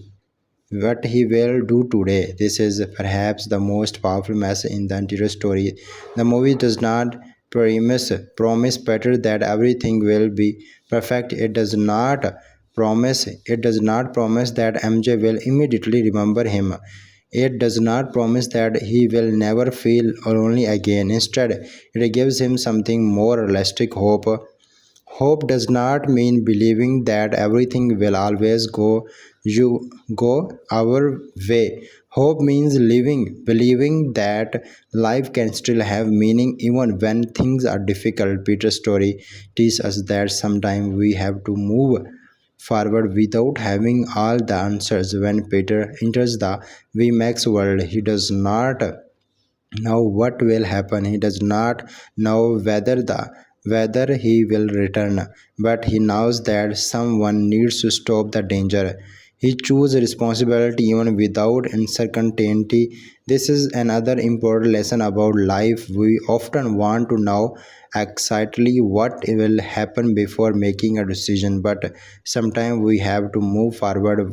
today. This is perhaps the most powerful message in the entire story. The movie does not promise Peter that everything will be perfect. It does not promise that MJ will immediately remember him. It does not promise that he will never feel lonely again. Instead, it gives him something more realistic hope. Hope does not mean believing that everything will always go our way. Hope means believing that life can still have meaning even when things are difficult. Peter's story teaches us that sometimes we have to move forward without having all the answers. When Peter enters the VMAX world, he does not know what will happen. He does not know whether he will return, but he knows that someone needs to stop the danger. He chooses responsibility even without uncertainty. This is another important lesson about life. We often want to know exactly what will happen before making a decision, but sometimes we have to move forward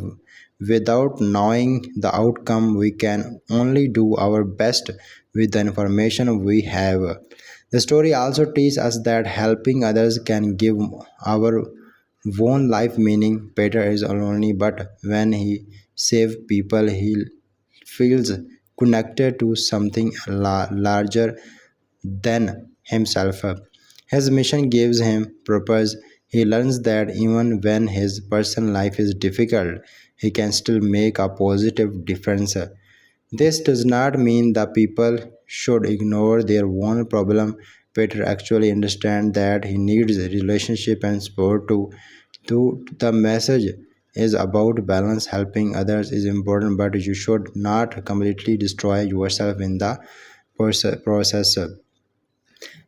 without knowing the outcome. We can only do our best with the information we have. The story also teaches us that helping others can give our own life meaning. Peter is lonely, but when he saves people, he feels connected to something larger than himself. His mission gives him purpose. He learns that even when his personal life is difficult, he can still make a positive difference. This does not mean that people should ignore their own problem. Peter actually understands that he needs relationship and support too. The message is about balance. Helping others is important, but you should not completely destroy yourself in the process.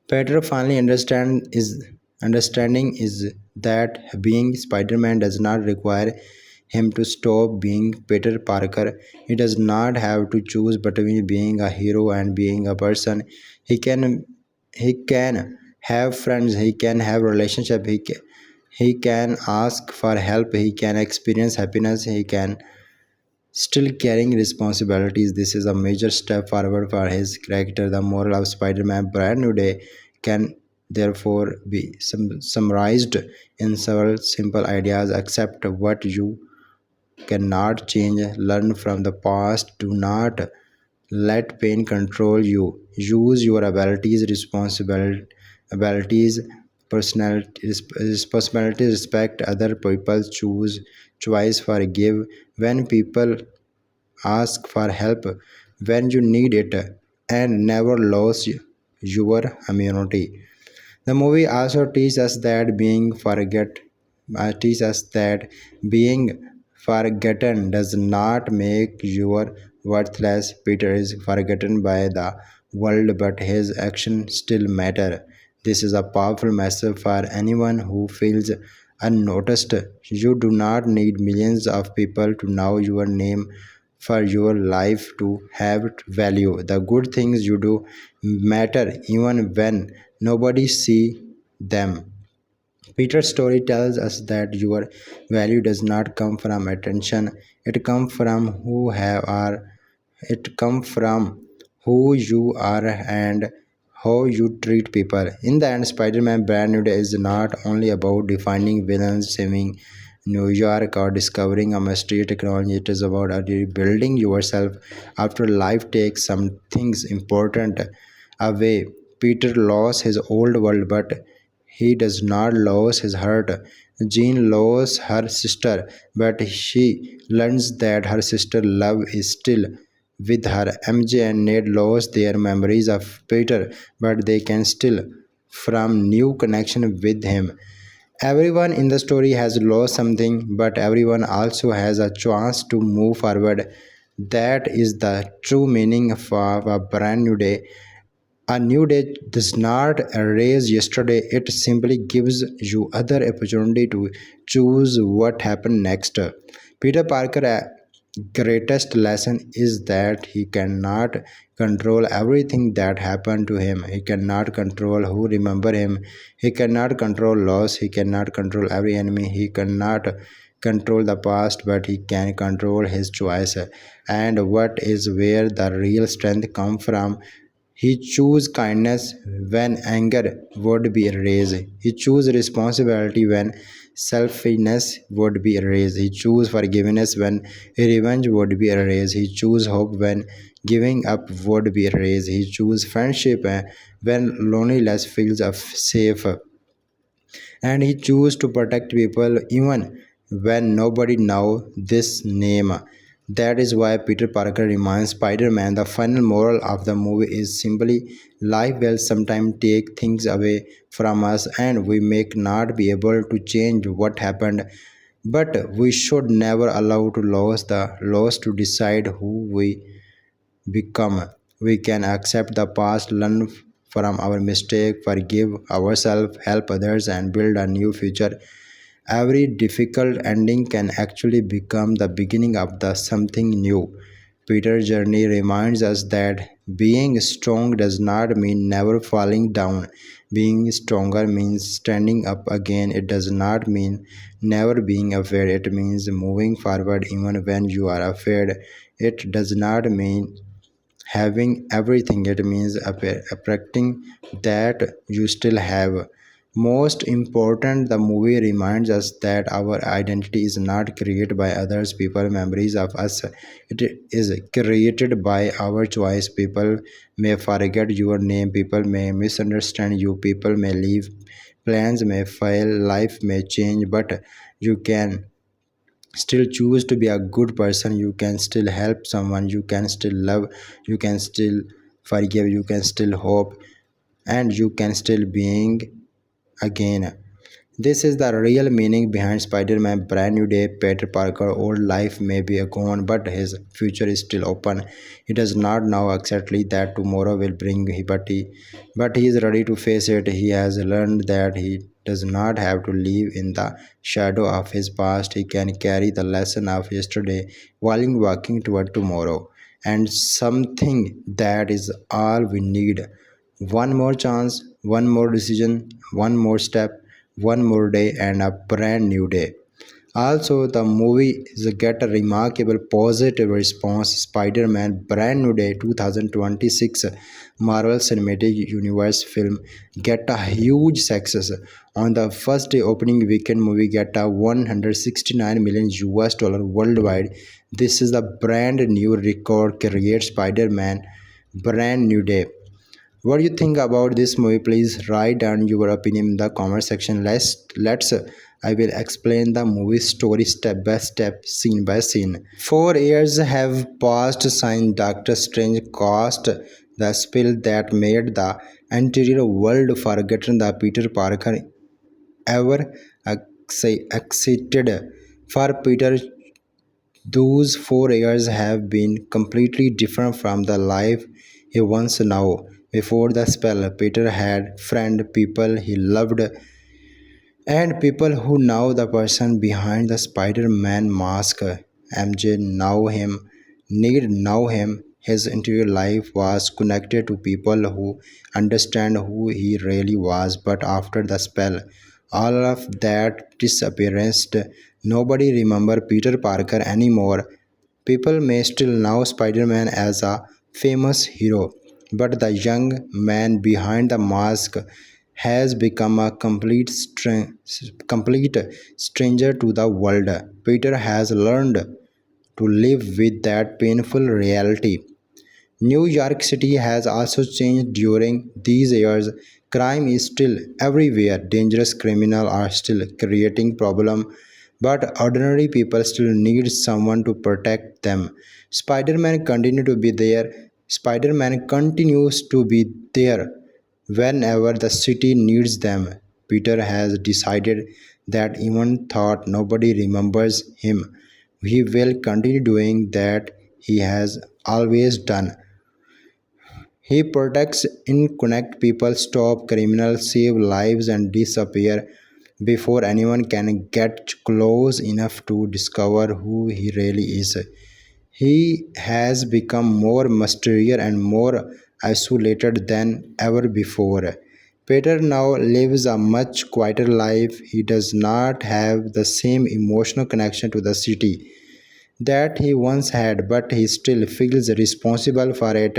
Peter finally understanding is that being Spider-Man does not require him to stop being Peter Parker. He does not have to choose between being a hero and being a person. He can have friends. He can have relationship. He can ask for help. He can experience happiness. He can still carrying responsibilities. This is a major step forward for his character. The moral of Spider-Man Brand New Day can therefore be summarized in several simple ideas. Accept what you cannot change. Learn from the past. Do not let pain control you. Use your abilities, responsibility, respect other people, choice, forgive when people ask for help when you need it, and never lose your immunity. The movie also teaches us that being forgotten does not make you worthless. Peter is forgotten by the world, but his actions still matter. This is a powerful message for anyone who feels unnoticed. You do not need millions of people to know your name for your life to have value. The good things you do matter even when nobody see them. Peter's story tells us that your value does not come from attention. It comes from it comes from who you are and how you treat people. In the end, Spider-Man Brand New Day is not only about defining villains, saving New York, or discovering a mystery technology. It is about rebuilding yourself after life takes some things important away. Peter lost his old world, but he does not lose his heart. Jean lost her sister, but she learns that her sister's love is still with her. MJ and Ned lost their memories of Peter, but they can still form new connection with him. Everyone in the story has lost something, but everyone also has a chance to move forward. That is the true meaning of a brand new day. A new day does not erase yesterday, it simply gives you other opportunity to choose what happened next. Peter Parker's greatest lesson is that he cannot control everything that happened to him. He cannot control who remember him. He cannot control loss. He cannot control every enemy. He cannot control the past, but he can control his choice. And what is where the real strength come from? He chose kindness when anger would be erased. He chose responsibility when selfishness would be erased. He chose forgiveness when revenge would be erased. He chose hope when giving up would be erased. He chose friendship when loneliness feels safe, and he chose to protect people even when nobody know this name. That is why Peter Parker reminds Spider-Man. The final moral of the movie is simply life will sometimes take things away from us, and we may not be able to change what happened, But we should never allow to lose the loss to decide who we become. We can accept the past, learn from our mistake, forgive ourselves, help others, and build a new future. Every difficult ending can actually become the beginning of the something new. Peter's journey reminds us that being strong does not mean never falling down. Being stronger means standing up again. It does not mean never being afraid. It means moving forward even when you are afraid. It does not mean having everything. It means protecting that you still have. Most important, the movie reminds us that our identity is not created by others people memories of us. It is created by our choice. People may forget your name, people may misunderstand you, people may leave, plans may fail, life may change, but you can still choose to be a good person. You can still help someone, you can still love, you can still forgive, you can still hope, and you can still being again. This is the real meaning behind Spider-Man Brand New Day. Peter Parker old life may be gone, but his future is still open. He does not know exactly that tomorrow will bring, but he is ready to face it. He has learned that he does not have to live in the shadow of his past. He can carry the lesson of yesterday while walking toward tomorrow. And something that is all we need. One more chance, one more decision, one more step, one more day, and a brand new day. Also, the movie is get a remarkable positive response. Spider-Man Brand New Day 2026 Marvel Cinematic Universe film get a huge success. On the first day opening weekend, movie get a 169 million US dollar worldwide. This is a brand new record create Spider-Man Brand New Day. What do you think about this movie? Please write down your opinion in the comment section. Let's I will explain the movie story step by step, scene by scene. 4 years have passed since Doctor Strange caused the spill that made the entire world forgotten. The Peter Parker ever excited for Peter. Those 4 years have been completely different from the life he once knew. Before the spell, Peter had friends, people he loved, and people who know the person behind the Spider-Man mask. MJ know him, Ned know him. His entire life was connected to people who understand who he really was. But after the spell, all of that disappeared. Nobody remember Peter Parker anymore. People may still know Spider-Man as a famous hero, but the young man behind the mask has become a complete stranger to the world. Peter has learned to live with that painful reality. New York City has also changed during these years. Crime is still everywhere. Dangerous criminals are still creating problems, but ordinary people still need someone to protect them. Spider-Man continue to be there. Spider-Man continues to be there whenever the city needs them. Peter has decided that even thought nobody remembers him, he will continue doing that he has always done. He protects and connect people, stop criminals, save lives, and disappear before anyone can get close enough to discover who he really is. He has become more mysterious and more isolated than ever before. Peter now lives a much quieter life. He does not have the same emotional connection to the city that he once had, but he still feels responsible for it.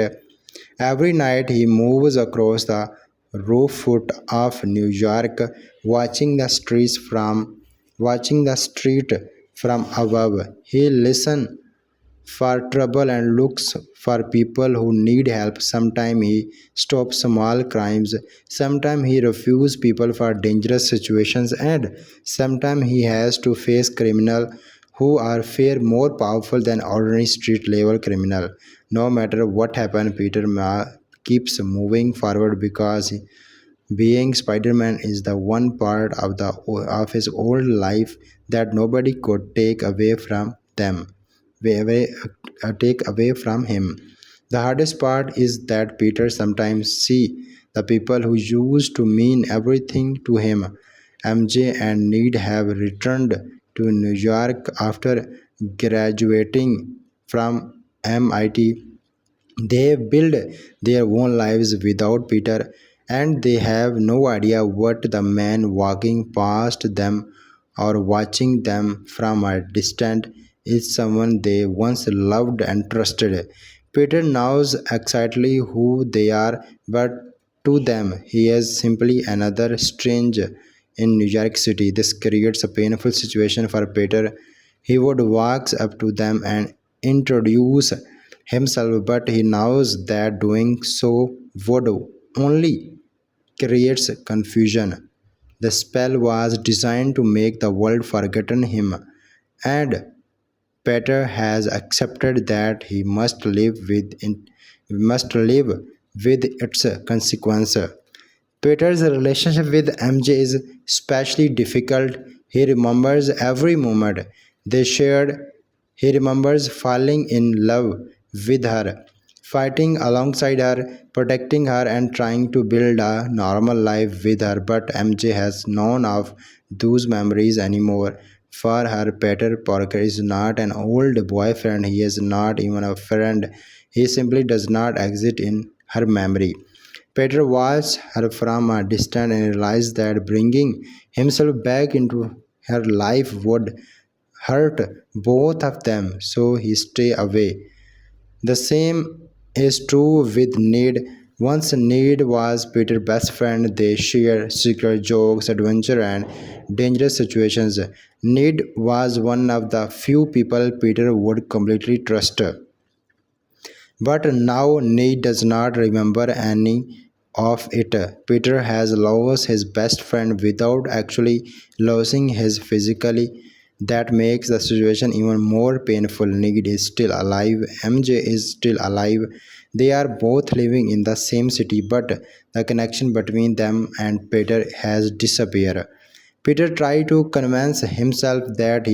Every night he moves across the rooftop of New York, watching the watching the street from above. He listens for trouble and looks for people who need help. Sometimes he stops small crimes, sometimes he refuses people for dangerous situations, and sometimes he has to face criminals who are far more powerful than ordinary street level criminal. No matter what happens, keeps moving forward because being Spider-Man is the one part of his old life that nobody could take away from them, away, take away from him. The hardest part is that Peter sometimes see the people who used to mean everything to him. MJ and Need have returned to New York after graduating from MIT. They build their own lives without Peter, and they have no idea what the man walking past them or watching them from a distance is someone they once loved and trusted. Peter knows exactly who they are, but to them he is simply another stranger in New York City. This creates a painful situation for Peter. He would walk up to them and introduce himself, but he knows that doing so would only creates confusion. The spell was designed to make the world forgotten him, and Peter has accepted that he must live with its consequences. Peter's relationship with MJ is especially difficult. He remembers every moment they shared. He remembers falling in love with her, fighting alongside her, protecting her, and trying to build a normal life with her. But MJ has none of those memories anymore. For her, Peter Parker is not an old boyfriend. He is not even a friend. He simply does not exist in her memory. Peter watched her from a distance and realized that bringing himself back into her life would hurt both of them, so he stayed away. The same is true with Ned. Once Ned was Peter's best friend, they shared secret jokes, adventure, and dangerous situations. Ned was one of the few people Peter would completely trust. But now Nate does not remember any of it. Peter has lost his best friend without actually losing his physically. That makes the situation even more painful. Nate is still alive, MJ is still alive. They are both living in the same city, but the connection between them and Peter has disappeared. Peter tried to convince himself that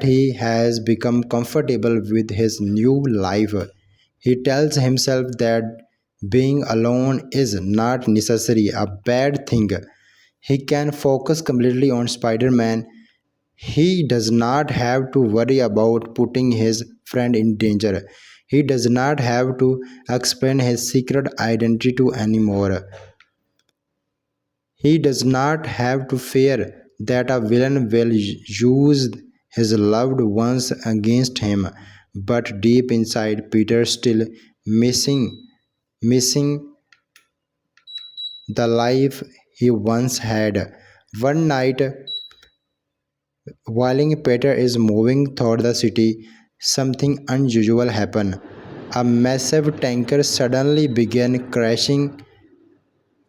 he has become comfortable with his new life. He tells himself that being alone is not necessarily a bad thing. He can focus completely on Spider Man. He does not have to worry about putting his friend in danger. He does not have to explain his secret identity to anymore. He does not have to fear that a villain will use his loved ones against him. But deep inside, Peter still missing the life he once had. One night, while Peter is moving toward the city, something unusual happened. A massive tanker suddenly began crashing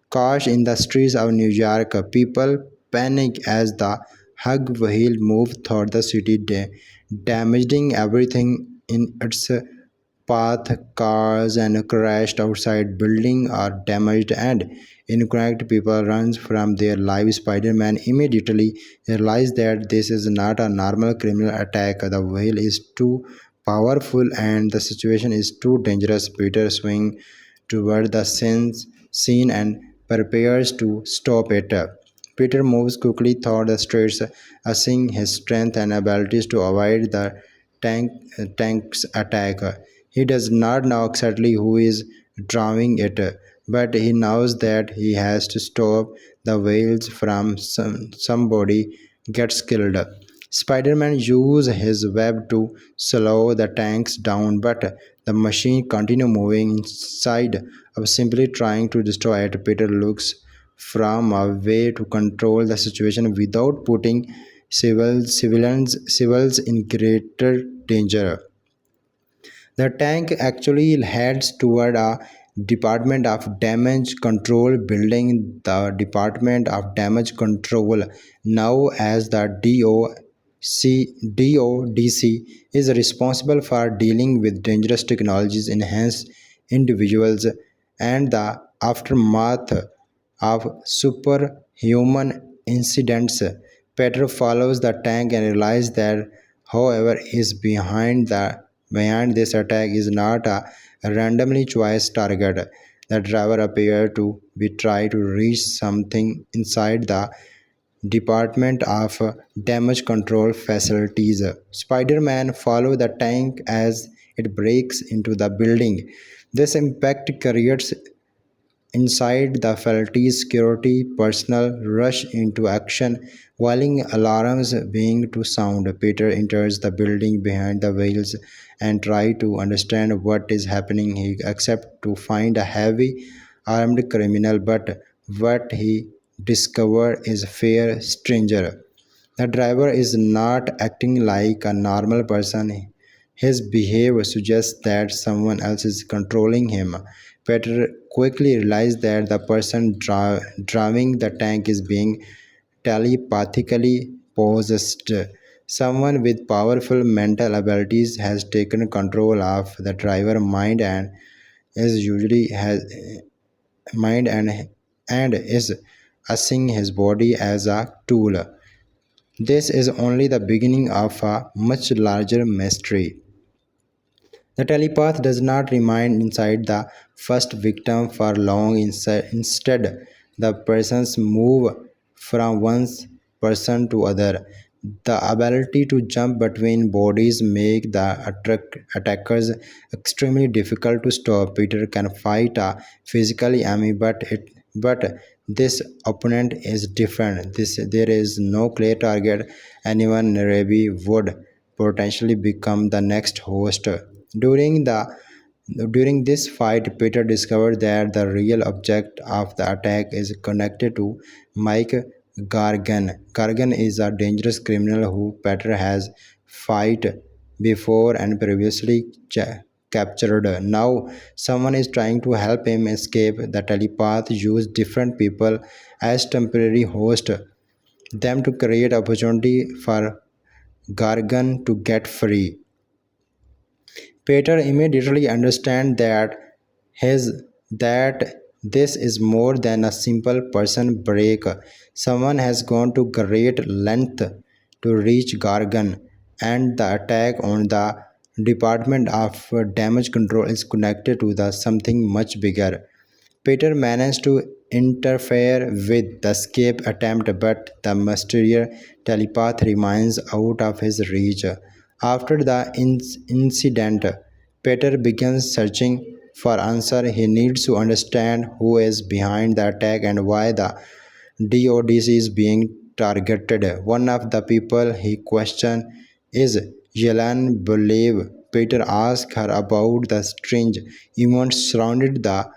cars in the streets of New York. People panic as the hug wheel moved through the city, damaging everything in its path. Cars and crashed outside buildings are damaged, and incorrect people run from their lives. Spider-Man immediately realizes that this is not a normal criminal attack. The wheel is too powerful and the situation is too dangerous. Peter swings toward the scene and prepares to stop it. Peter moves quickly through the streets, using his strength and abilities to avoid the tank's attack. He does not know exactly who is driving it, but he knows that he has to stop the wheels from somebody gets killed. Spider-Man uses his web to slow the tanks down, but the machine continues moving inside of simply trying to destroy it. Peter looks from a way to control the situation without putting civils in greater danger. The tank actually heads toward a Department of Damage Control building. The Department of Damage Control, now as the DODC, is responsible for dealing with dangerous technologies, enhanced individuals, and the aftermath of superhuman incidents. Peter follows the tank and realizes that whoever is behind this attack is not a randomly chosen target. The driver appeared to be trying to reach something inside the Department of Damage Control Facilities. Spider-Man follows the tank as it breaks into the building. This impact creates inside the facility's security personnel rush into action, while alarms being to sound. Peter enters the building behind the wheels and tries to understand what is happening. He accepts to find a heavy armed criminal, but what he discovers is a fair stranger. The driver is not acting like a normal person. His behavior suggests that someone else is controlling him. Peter quickly realizes that the person driving the tank is being telepathically possessed. Someone with powerful mental abilities has taken control of the driver's mind and is usually has mind and is using his body as a tool. This is only the beginning of a much larger mystery. The telepath does not remain inside the first victim for long. Instead, the persons move from one person to other. The ability to jump between bodies make the attackers extremely difficult to stop. Peter can fight a physically enemy, but this opponent is different. There is no clear target. Anyone Rabi would potentially become the next host. During the during this fight, Peter discovered that the real object of the attack is connected to Mike Gargan. Gargan is a dangerous criminal who Peter has fight before and previously captured. Now, someone is trying to help him escape. The telepath used different people as temporary hosts, them to create opportunity for Gargan to get free. Peter immediately understands his that this is more than a simple person break. Someone has gone to great length to reach Gargan, and the attack on the Department of Damage Control is connected to the something much bigger. Peter managed to interfere with the escape attempt, but the mysterious telepath remains out of his reach. After the incident, Peter begins searching for answer. He needs to understand who is behind the attack and why the DODC is being targeted. One of the people he questioned is Yelan Believe. Peter asked her about the strange events surrounding the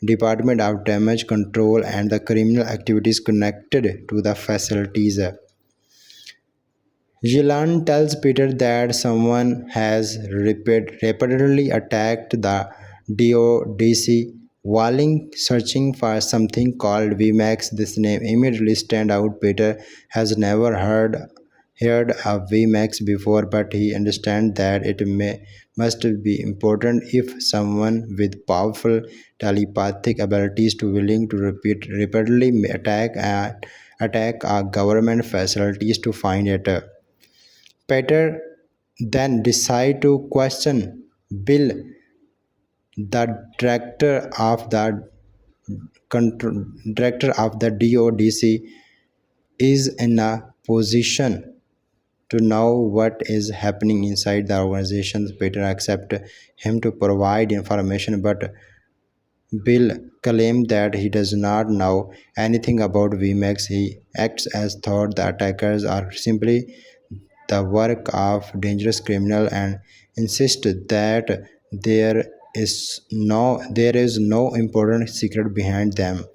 Department of Damage Control and the criminal activities connected to the facilities. Jilan tells Peter that someone has repeatedly attacked the DODC while searching for something called VMAX. This name immediately stands out. Peter has never heard of VMAX before, but he understands that must be important if someone with powerful telepathic abilities to willing to repeatedly attack our government facilities to find it. Peter then decided to question Bill, the director of the DODC, is in a position to know what is happening inside the organization. Peter accepts him to provide information, but Bill claimed that he does not know anything about VMAX. He acts as though the attackers are simply the work of dangerous criminal and insists that there is no important secret behind them.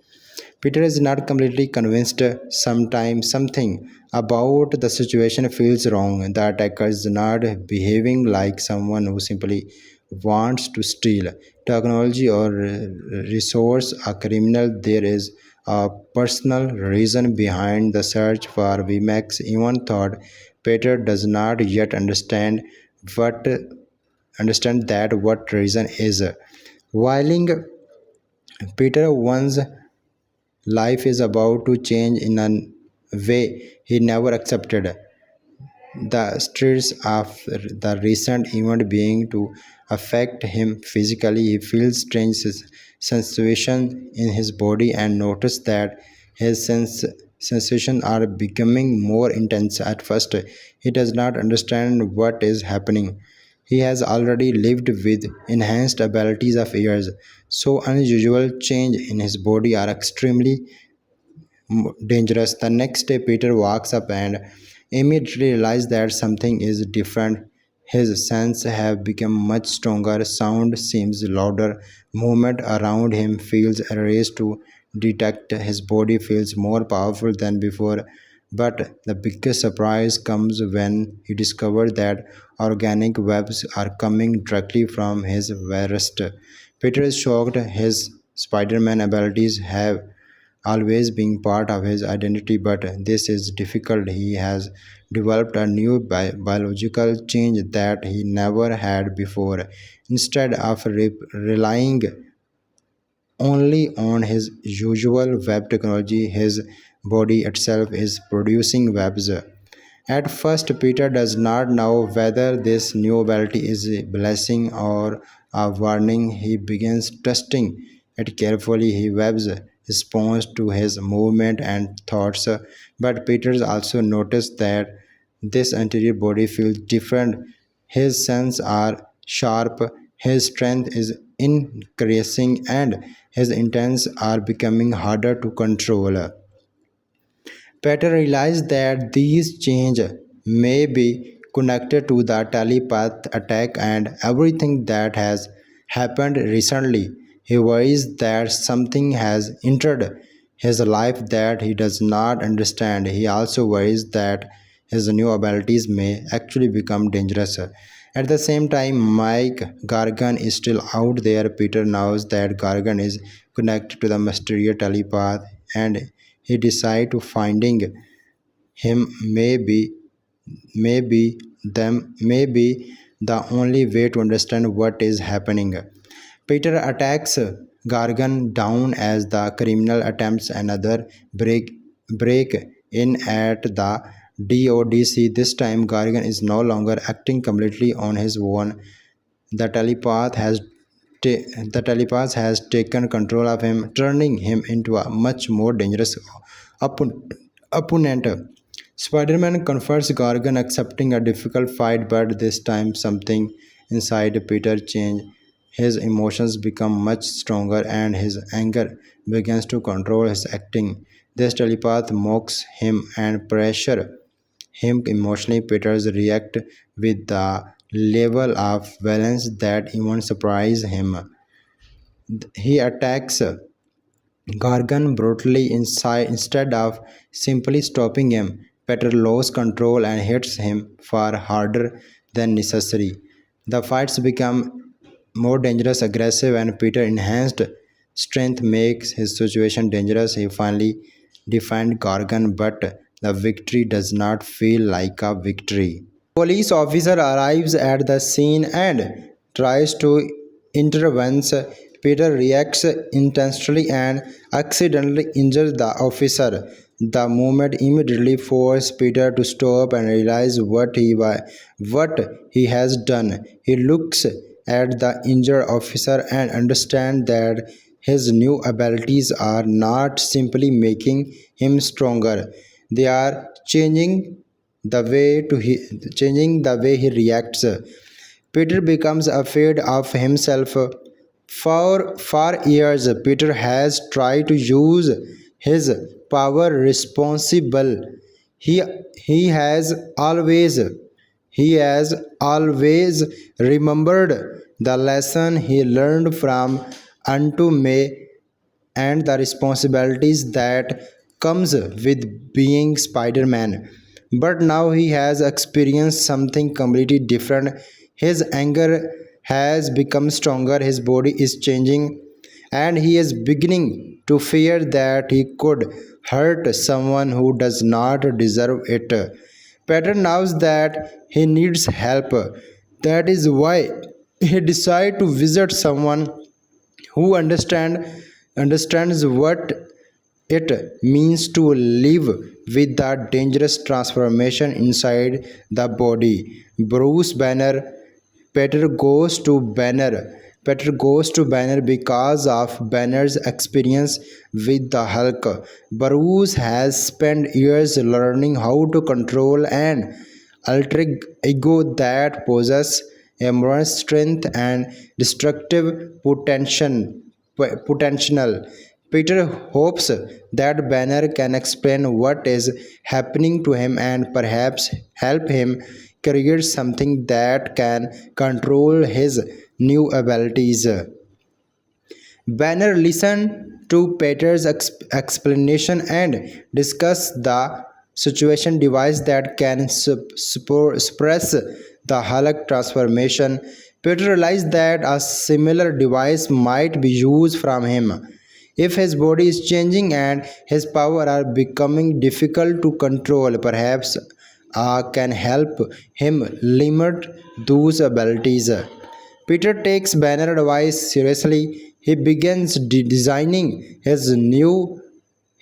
Peter is not completely convinced. Sometimes something about the situation feels wrong. The attacker is not behaving like someone who simply wants to steal technology or resource a criminal. There is a personal reason behind the search for VMAX. Even thought Peter does not yet what understand that what reason is. While Peter once life is about to change in a way he never accepted. The stress of the recent event being to affect him physically, he feels strange sensation in his body and notice that his sensations are becoming more intense. At first, he does not understand what is happening. He has already lived with enhanced abilities of years, so unusual change in his body are extremely dangerous. The next day, Peter walks up and immediately realizes that something is different. His senses have become much stronger, sound seems louder, movement around him feels erased to detect. His body feels more powerful than before. But the biggest surprise comes when he discovers that organic webs are coming directly from his wrist. Peter is shocked. His Spider-Man abilities have always been part of his identity, but this is difficult. He has developed a new biological change that he never had before. Instead of relying only on his usual web technology, his body itself is producing webs. At first, Peter does not know whether this new ability is a blessing or a warning. He begins testing it carefully. He webs responds to his movement and thoughts. But Peter also noticed that this anterior body feels different. His senses are sharp, his strength is increasing, and his intents are becoming harder to control. Peter realized that these changes may be connected to the telepath attack and everything that has happened recently. He worries that something has entered his life that he does not understand. He also worries that his new abilities may actually become dangerous. At the same time, Mike Gargan is still out there. Peter knows that Gargan is connected to the mysterious telepath and he decides to finding him may be the only way to understand what is happening. Peter attacks Gargan down as the criminal attempts another break in at the DODC. This time Gargan is no longer acting completely on his own. The telepath has the telepath has taken control of him, turning him into a much more dangerous opponent. Spider-Man confronts Gargan, accepting a difficult fight, but this time something inside Peter changed. His emotions become much stronger and his anger begins to control his acting. This telepath mocks him and pressure him emotionally. Peters react with the level of violence that even surprise him. He attacks Gargan brutally inside instead of simply stopping him. Peter loses control and hits him far harder than necessary. The fights become more dangerous, aggressive, and Peter enhanced strength makes his situation dangerous. He finally defied Gargan, but the victory does not feel like a victory. Police officer arrives at the scene and tries to intervene. Peter reacts intentionally and accidentally injures the officer. The movement immediately forces Peter to stop and realize what he has done. He looks at the injured officer and understands that his new abilities are not simply making him stronger; they are changing the way he reacts. Peter becomes afraid of himself. For years, Peter has tried to use his power responsible. He he has always he has always remembered the lesson he learned from Unto May and the responsibilities that comes with being Spider-Man. But now he has experienced something completely different. His anger has become stronger, his body is changing, and he is beginning to fear that he could hurt someone who does not deserve it. Peter knows that he needs help. That is why he decides to visit someone who understands what it means to live with the dangerous transformation inside the body. Bruce Banner Peter goes to Banner. Peter goes to Banner because of Banner's experience with the Hulk. Bruce has spent years learning how to control an alter ego that possesses immense strength and destructive potential. Peter hopes that Banner can explain what is happening to him and perhaps help him create something that can control his new abilities. Banner listened to Peter's explanation and discussed the situation device that can suppress the Hulk transformation. Peter realized that a similar device might be used from him. If his body is changing and his power are becoming difficult to control, perhaps can help him limit those abilities. Peter takes Banner advice seriously. He begins designing his new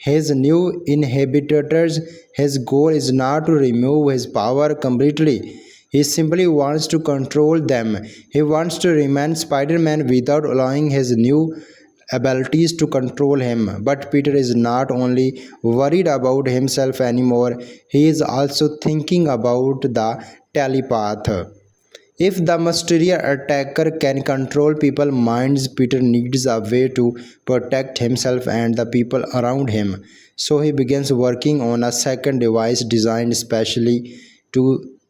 inhibitors. His goal is not to remove his power completely. He simply wants to control them. He wants to remain Spider-Man without allowing his new abilities to control him. But Peter is not only worried about himself anymore, he is also thinking about the telepath. If the mysterious attacker can control people's minds, Peter needs a way to protect himself and the people around him. So he begins working on a second device designed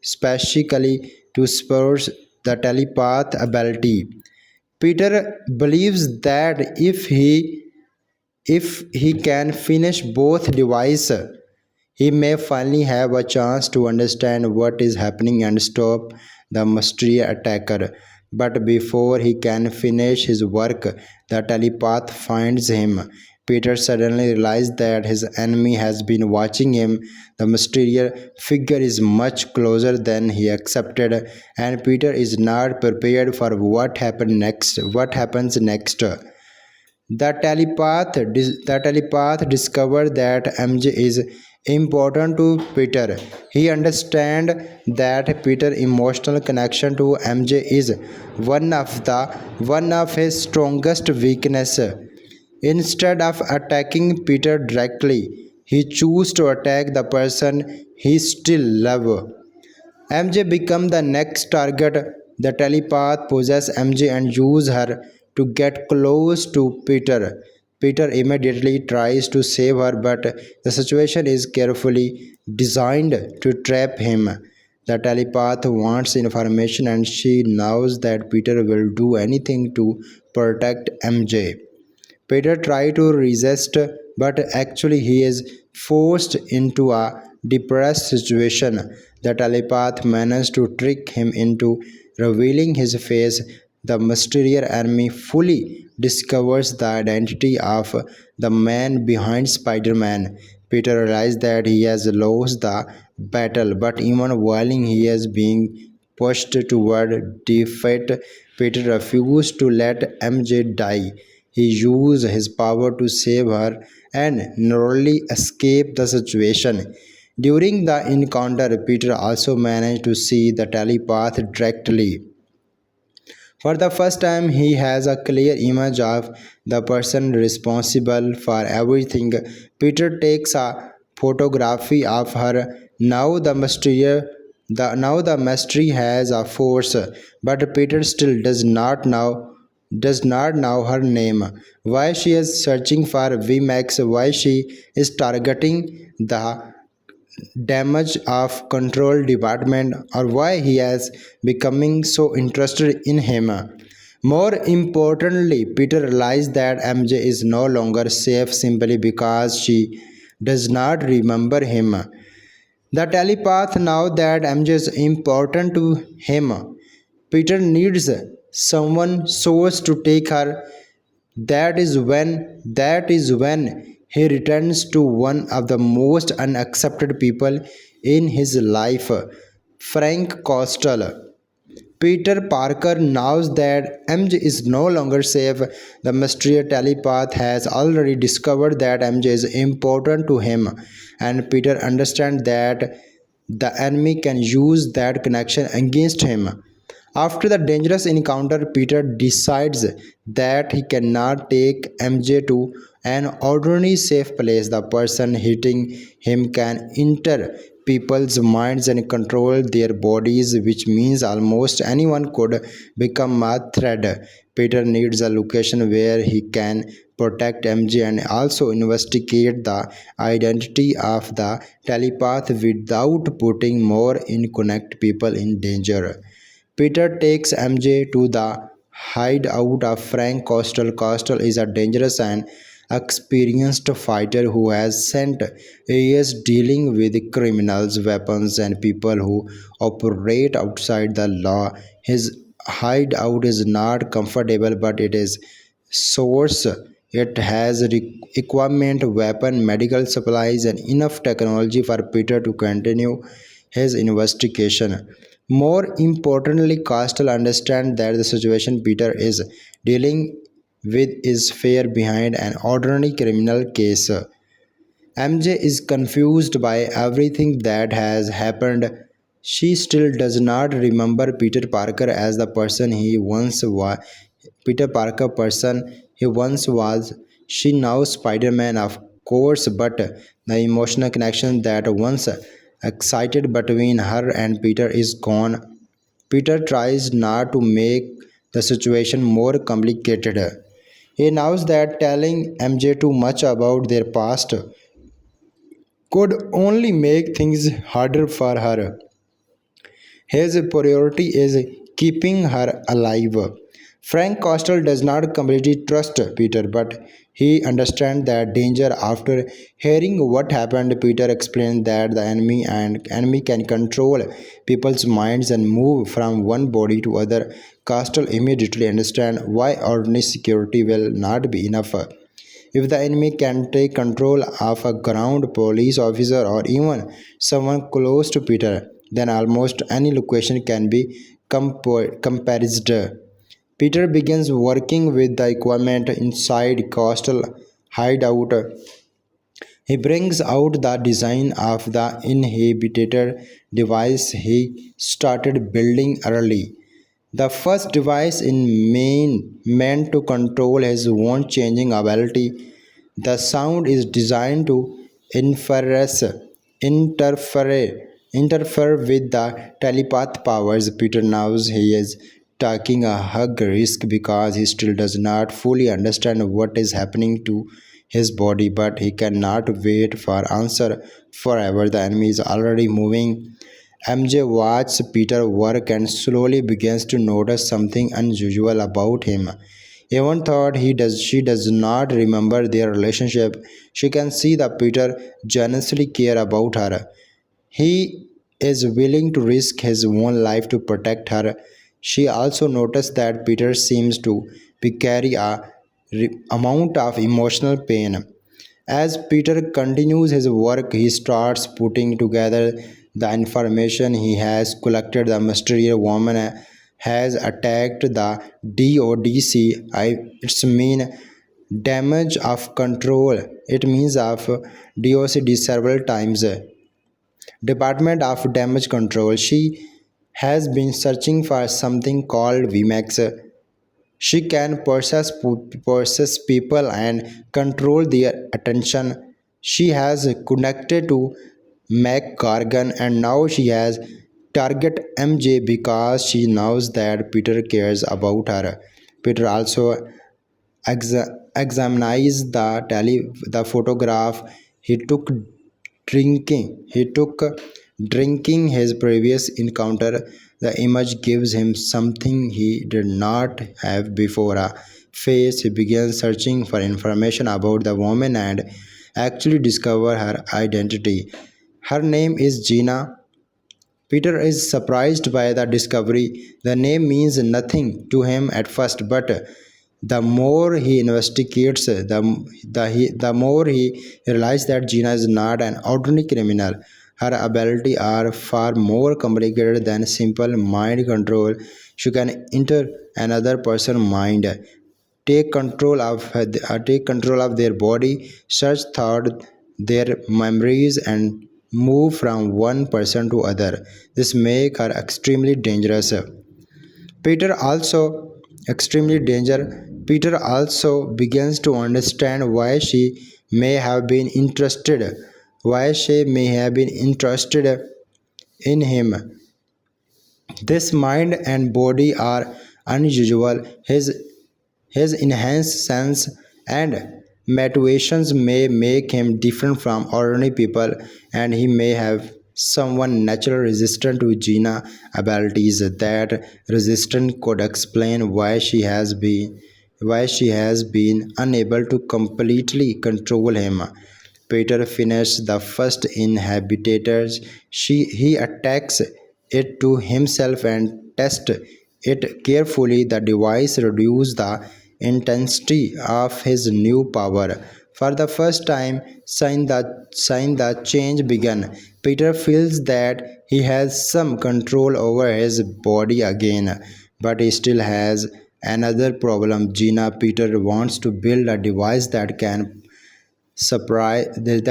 specifically to spur the telepath ability. Peter believes that if he can finish both devices, he may finally have a chance to understand what is happening and stop the mysterious attacker. But before he can finish his work, the telepath finds him. Peter suddenly realizes that his enemy has been watching him. The mysterious figure is much closer than he accepted, and Peter is not prepared for What happens next? The telepath discovered that MJ is important to Peter. He understands that Peter's emotional connection to MJ is one of his strongest weaknesses. Instead of attacking Peter directly, he chose to attack the person he still loves. MJ become the next target. The telepath possesses MJ and uses her to get close to Peter. Peter immediately tries to save her, but the situation is carefully designed to trap him. The telepath wants information and she knows that Peter will do anything to protect MJ. Peter tries to resist, but actually he is forced into a depressed situation. The telepath manages to trick him into revealing his face. The mysterious enemy fully discovers the identity of the man behind Spider Man. Peter realizes that he has lost the battle, but even while he is being pushed toward defeat, Peter refuses to let MJ die. He uses his power to save her and narrowly escape the situation. During the encounter, Peter also managed to see the telepath directly. For the first time, he has a clear image of the person responsible for everything. Peter takes a photography of her. Now the mystery has a force, but Peter still does not know her name. Why she is searching for VMAX? Why she is targeting the damage of control department, or why he has becoming so interested in him. More importantly, Peter realized that MJ is no longer safe simply because she does not remember him. The telepath now that MJ is important to him. Peter needs someone source to take her. That is when he returns to one of the most unaccepted people in his life, Frank Costello. Peter Parker knows that MJ is no longer safe. The mysterious telepath has already discovered that MJ is important to him, and Peter understands that the enemy can use that connection against him. After the dangerous encounter, Peter decides that he cannot take MJ to an ordinary safe place. The person hitting him can enter people's minds and control their bodies, which means almost anyone could become a threat. Peter needs a location where he can protect MJ and also investigate the identity of the telepath without putting more in people in danger. Peter takes MJ to the hideout of Frank Coastal. Coastal is a dangerous and experienced fighter who has spent years dealing with criminals, weapons, and people who operate outside the law. His hideout is not comfortable, but it is source. It has equipment, weapon, medical supplies, and enough technology for Peter to continue his investigation. More importantly, Castle understands that the situation Peter is dealing with is fair behind an ordinary criminal case. MJ is confused by everything that has happened. She still does not remember Peter Parker as the person he once was. Peter Parker person he once was. She now Spider-Man, of course, but the emotional connection that once excited between her and Peter is gone. Peter tries not to make the situation more complicated. He knows that telling MJ too much about their past could only make things harder for her. His priority is keeping her alive. Frank Costello does not completely trust Peter, but he understands that danger. After hearing what happened, Peter explained that the enemy can control people's minds and move from one body to other. Costello immediately understands why ordinary security will not be enough. If the enemy can take control of a ground police officer or even someone close to Peter, then almost any location can be compared. Peter begins working with the equipment inside coastal hideout. He brings out the design of the inhibitor device he started building early. The first device in main meant to control his own changing ability. The sound is designed to interference, interfere with the telepath powers. Peter knows he is taking a hug risk because he still does not fully understand what is happening to his body, but he cannot wait for answer forever. The enemy is already moving. MJ watches Peter work and slowly begins to notice something unusual about him. Even though she does not remember their relationship, she can see that Peter genuinely cares about her. He is willing to risk his own life to protect her. She also noticed that Peter seems to be carry a amount of emotional pain. As Peter continues his work, he starts putting together the information he has collected. The mysterious woman has attacked the DODC. It's mean damage of control. It means of DOCD several times. Department of Damage Control. She has been searching for something called VMAX. She can process people and control their attention. She has connected to Mac Gargan and now she has target MJ because she knows that Peter cares about her. Peter also examines the photograph he took drinking his previous encounter. The image gives him something he did not have before, a face. He begins searching for information about the woman and actually discover her identity. Her name is Gina. Peter is surprised by the discovery. The name means nothing to him at first, but the more he investigates, the more he realizes that Gina is not an ordinary criminal. Her abilities are far more complicated than simple mind control. She can enter another person's mind, take control of their body, search thought, their memories, and move from one person to other. This make her extremely dangerous. Peter also extremely danger. Peter also begins to understand why she may have been interested in him. This mind and body are unusual. His enhanced sense and motivations may make him different from ordinary people, and he may have someone naturally resistant to Gina abilities. That resistance could explain why she has been unable to completely control him. Peter finished the first inhabitants. He attacks it to himself and tests it carefully. The device reduces the intensity of his new power. For the first time, since the change began, Peter feels that he has some control over his body again, but he still has another problem. Gina Peter wants to build a device that can suppress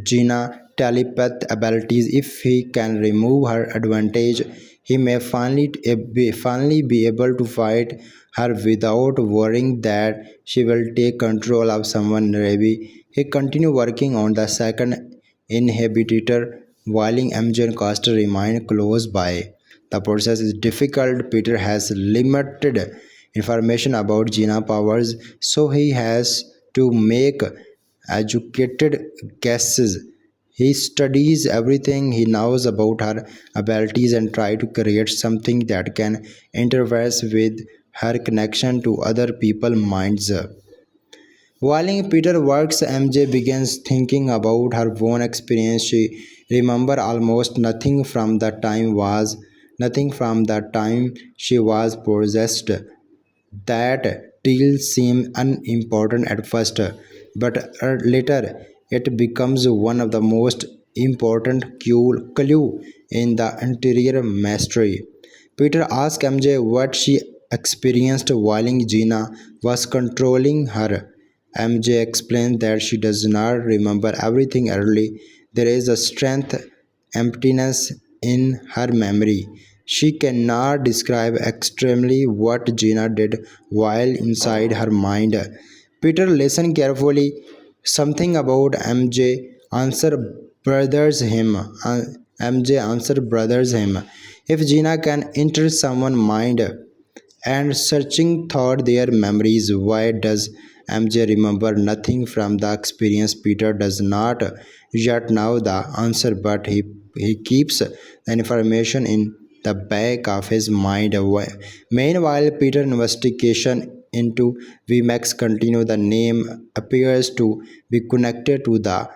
Gina telepath abilities. If he can remove her advantage, he may finally be able to fight her without worrying that she will take control of someone. Maybe he continue working on the second inhibitor while MJ and Coster remain close by. The process is difficult. Peter has limited information about Gina powers, so he has to make educated guesses. He studies everything he knows about her abilities and try to create something that can interface with her connection to other people's minds. While Peter works, MJ begins thinking about her own experience. She remembers almost nothing from the time she was possessed. That deal seemed unimportant at first, but later it becomes one of the most important clue in the interior mystery. Peter asks MJ what she experienced while Gina was controlling her. MJ explains that she does not remember everything early. There is a strength emptiness in her memory. She cannot describe extremely what Gina did while inside her mind. Peter listens carefully. Something about MJ answer brothers him. If Gina can enter someone's mind and searching thought their memories, why does MJ remember nothing from the experience? Peter does not yet know the answer, but he keeps the information in the back of his mind. Meanwhile, Peter's investigation into VMAX continue. The name appears to be connected to the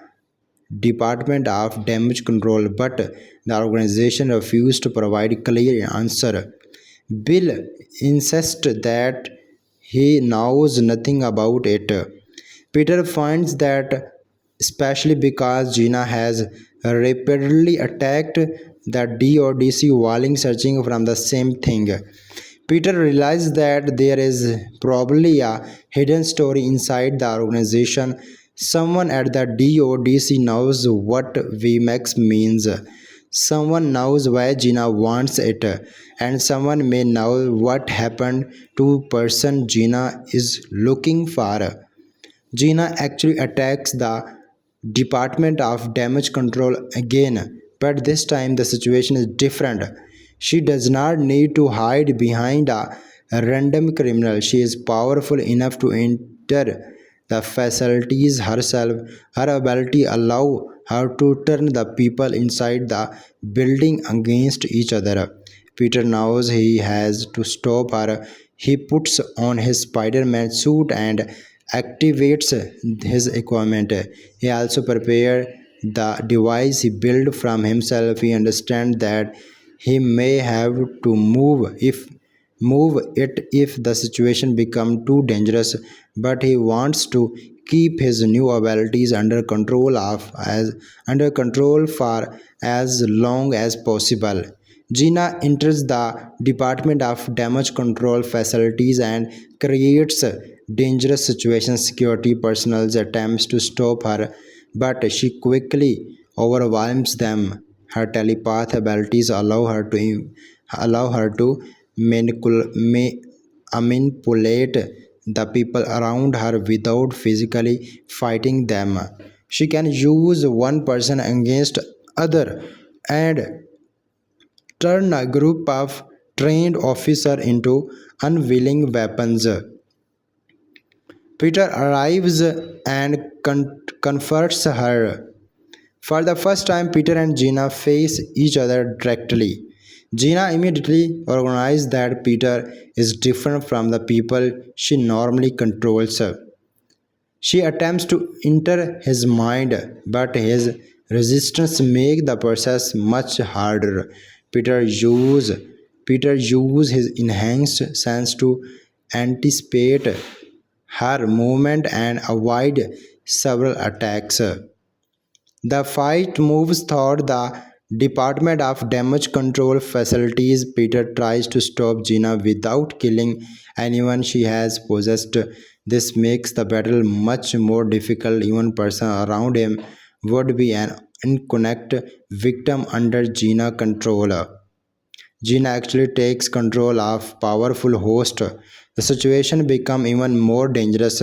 Department of Damage Control, but the organization refused to provide clear answer. Bill insists that he knows nothing about it. Peter finds that especially because Gina has repeatedly attacked the DODC while searching from the same thing. Peter realizes that there is probably a hidden story inside the organization. Someone at the DODC knows what VMAX means. Someone knows why Gina wants it, and someone may know what happened to person Gina is looking for. Gina actually attacks the Department of Damage Control again, but this time the situation is different. She does not need to hide behind a random criminal. She is powerful enough to enter the facilities herself. Her ability allow her to turn the people inside the building against each other. Peter knows he has to stop her. He puts on his Spider-Man suit and activates his equipment. He also prepares the device he built from himself. He understands that he may have to move it if the situation becomes too dangerous, but he wants to keep his new abilities under control for as long as possible. Gina enters the Department of Damage Control facilities and creates dangerous situations. Security personnel attempts to stop her, but she quickly overwhelms them. Her telepath abilities allow her to manipulate the people around her without physically fighting them. She can use one person against other and turn a group of trained officers into unwilling weapons. Peter arrives and comforts her. For the first time, Peter and Gina face each other directly. Gina immediately recognizes that Peter is different from the people she normally controls. She attempts to enter his mind, but his resistance makes the process much harder. Peter uses Peter uses his enhanced sense to anticipate her movement and avoid several attacks. The fight moves toward the Department of Damage Control facilities. Peter tries to stop Gina without killing anyone she has possessed. This makes the battle much more difficult. Even person around him would be an unconnect victim under Gina control. Gina actually takes control of powerful host. The situation becomes even more dangerous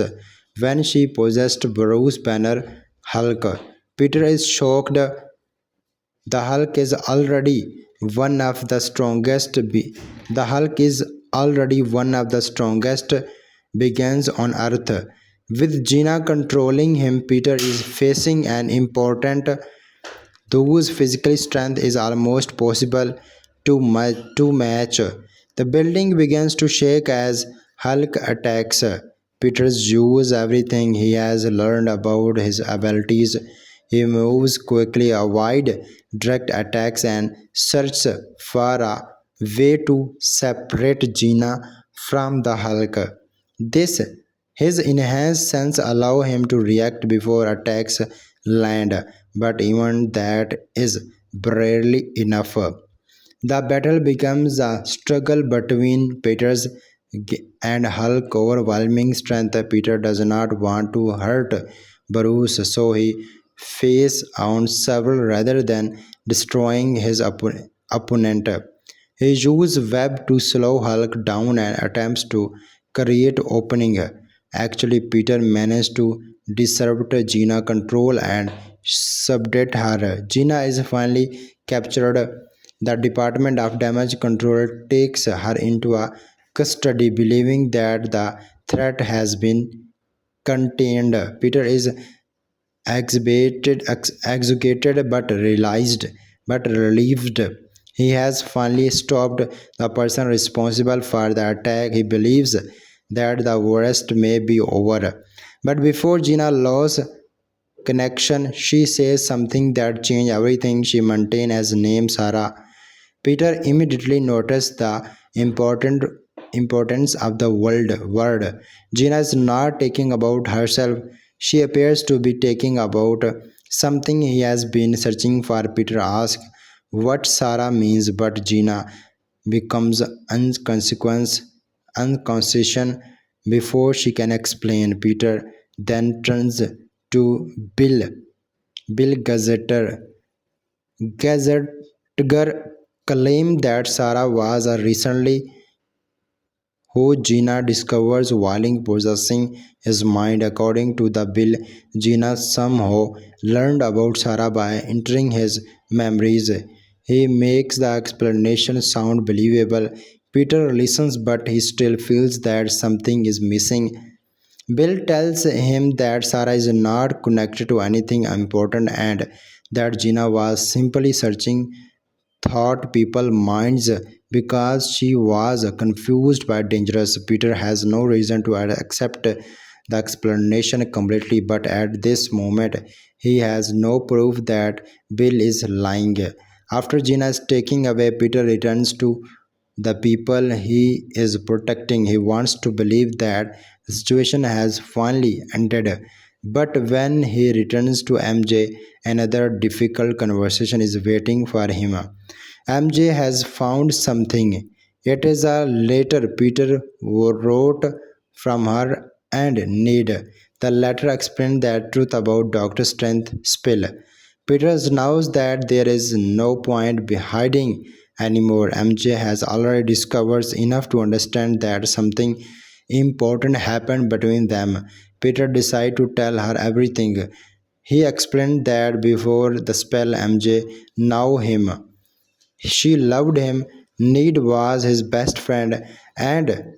when she possessed Bruce Banner Hulk. Peter is shocked. The Hulk is already one of the strongest. The Hulk is already one of the strongest beings on Earth. With Gina controlling him, Peter is facing an important whose physical strength is almost possible to match. The building begins to shake as Hulk attacks. Peter uses everything he has learned about his abilities. He moves quickly, avoid direct attacks, and searches for a way to separate Gina from the Hulk. This his enhanced sense allow him to react before attacks land, but even that is barely enough. The battle becomes a struggle between and Hulk overwhelming strength. Peter does not want to hurt Bruce, so he face on several rather than destroying his opponent. He uses web to slow Hulk down and attempts to create opening. Actually, Peter managed to disrupt Gina control and subdue her. Gina is finally captured. The Department of Damage Control takes her into a custody, believing that the threat has been contained. Peter is executed but relieved he has finally stopped the person responsible for the attack. He believes that the worst may be over. But before Gina loses connection, she says something that changes everything. She maintains as name Sarah. Peter immediately noticed the importance of the word. Gina is not taking about herself. She appears to be taking about something he has been searching for. Peter asks what Sarah means, but Gina becomes unconscious before she can explain. Peter then turns to Bill Gazetteer claimed that Sarah was a recently who Gina discovers while possessing his mind. According to the bill, Gina somehow learned about Sarah by entering his memories. He makes the explanation sound believable. Peter listens, but he still feels that something is missing. Bill tells him that Sarah is not connected to anything important and that Gina was simply searching thought people minds because she was confused by dangerous. Peter has no reason to accept the explanation completely, but at this moment he has no proof that Bill is lying. After Gina is taken away, Peter returns to the people he is protecting. He wants to believe that the situation has finally ended. But when he returns to MJ, another difficult conversation is waiting for him. MJ has found something. It is a letter Peter wrote from her and need. The letter explained the truth about Dr. Strength spill. Peter knows that there is no point be hiding anymore. MJ has already discovered enough to understand that something important happened between them. Peter decides to tell her everything. He explained that before the spell MJ knew him. She loved him. Need was his best friend, and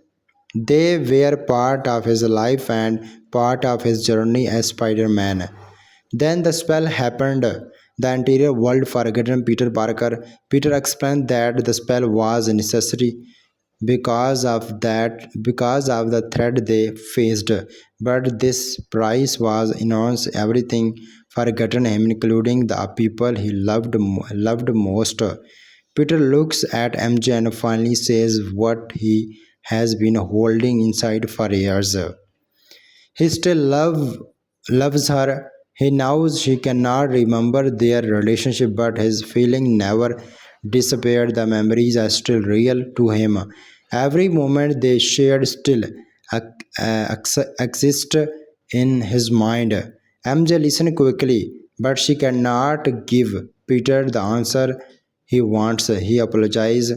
they were part of his life and part of his journey as Spider Man. Then the spell happened. The interior world forgotten Peter Parker. Peter explained that the spell was necessary because of the threat they faced. But this price was enormous. Everything forgotten him, including the people he loved most. Peter looks at MJ and finally says what he has been holding inside for years. He still loves her. He knows she cannot remember their relationship, but his feeling never disappeared. The memories are still real to him. Every moment they shared still exists in his mind. MJ listens quickly, but she cannot give Peter the answer he wants. He apologized.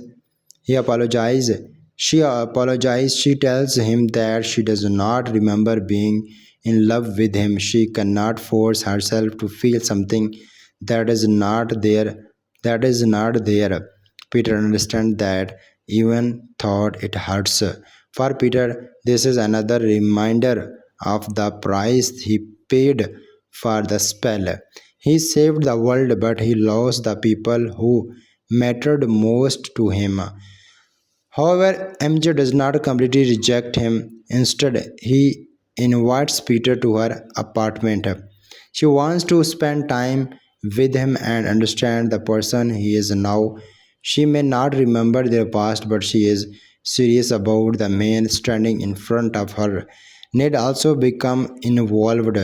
She apologized. She tells him that she does not remember being in love with him. She cannot force herself to feel something that is not there. That is not there. Peter understands that even thought it hurts. For Peter, this is another reminder of the price he paid for the spell. He saved the world, but he lost the people who mattered most to him. However, MJ does not completely reject him. Instead, he invites Peter to her apartment. She wants to spend time with him and understand the person he is now. She may not remember their past, but she is serious about the man standing in front of her. Ned also become involved.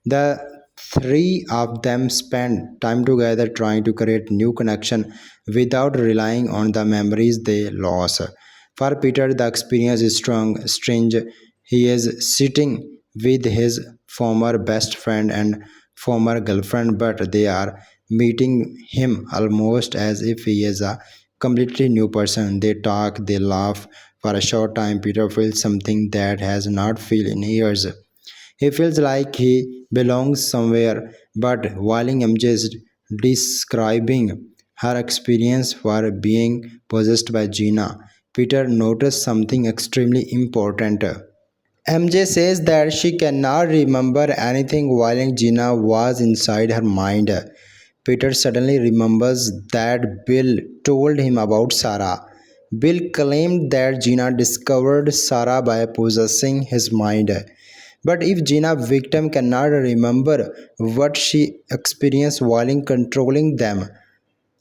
The three of them spend time together trying to create new connection without relying on the memories they lost. For Peter, the experience is strange. He is sitting with his former best friend and former girlfriend, but they are meeting him almost as if he is a completely new person. They talk, they laugh. For a short time, Peter feels something that has not felt in years. He feels like he belongs somewhere, but while MJ is describing her experience for being possessed by Gina, Peter noticed something extremely important. MJ says that she cannot remember anything while Gina was inside her mind. Peter suddenly remembers that Bill told him about Sarah. Bill claimed that Gina discovered Sarah by possessing his mind. But if Gina victim cannot remember what she experienced while controlling them,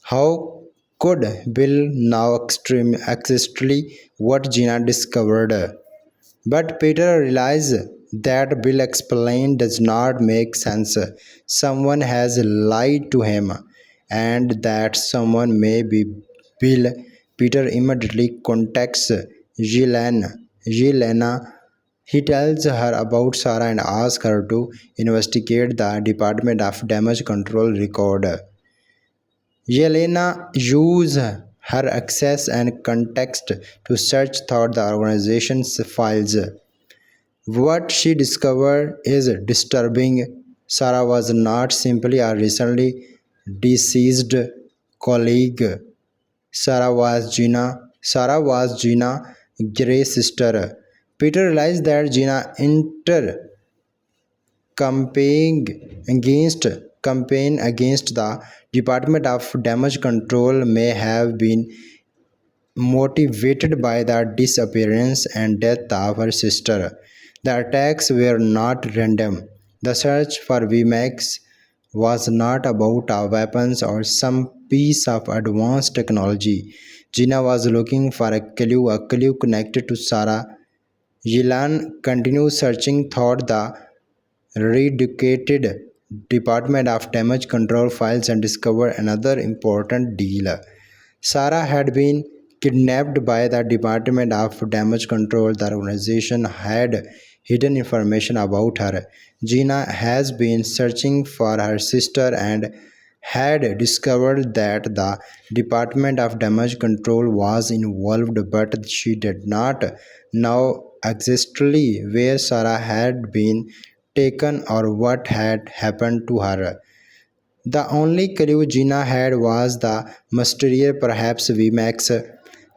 how could Bill know exactly what Gina discovered? But Peter realized that Bill explained does not make sense. Someone has lied to him, and that someone may be Bill. Peter immediately contacts Yelena. He tells her about Sarah and asks her to investigate the Department of Damage Control record. Yelena uses her access and context to search through the organization's files. What she discovered is disturbing. Sarah was not simply a recently deceased colleague. Sarah was Gina Gray's sister. Peter realized that Gina campaign against campaign against the Department of Damage Control may have been motivated by the disappearance and death of her sister. The attacks were not random. The search for VMAX was not about weapons or some piece of advanced technology. Gina was looking for a clue connected to Sarah. Yilan continued searching through the reducated Department of Damage Control files and discovered another important deal. Sarah had been kidnapped by the Department of Damage Control. The organization had hidden information about her. Gina has been searching for her sister and had discovered that the Department of Damage Control was involved, but she did not know exactly where Sarah had been taken or what had happened to her. The only clue Gina had was the mysterious, perhaps VMAX.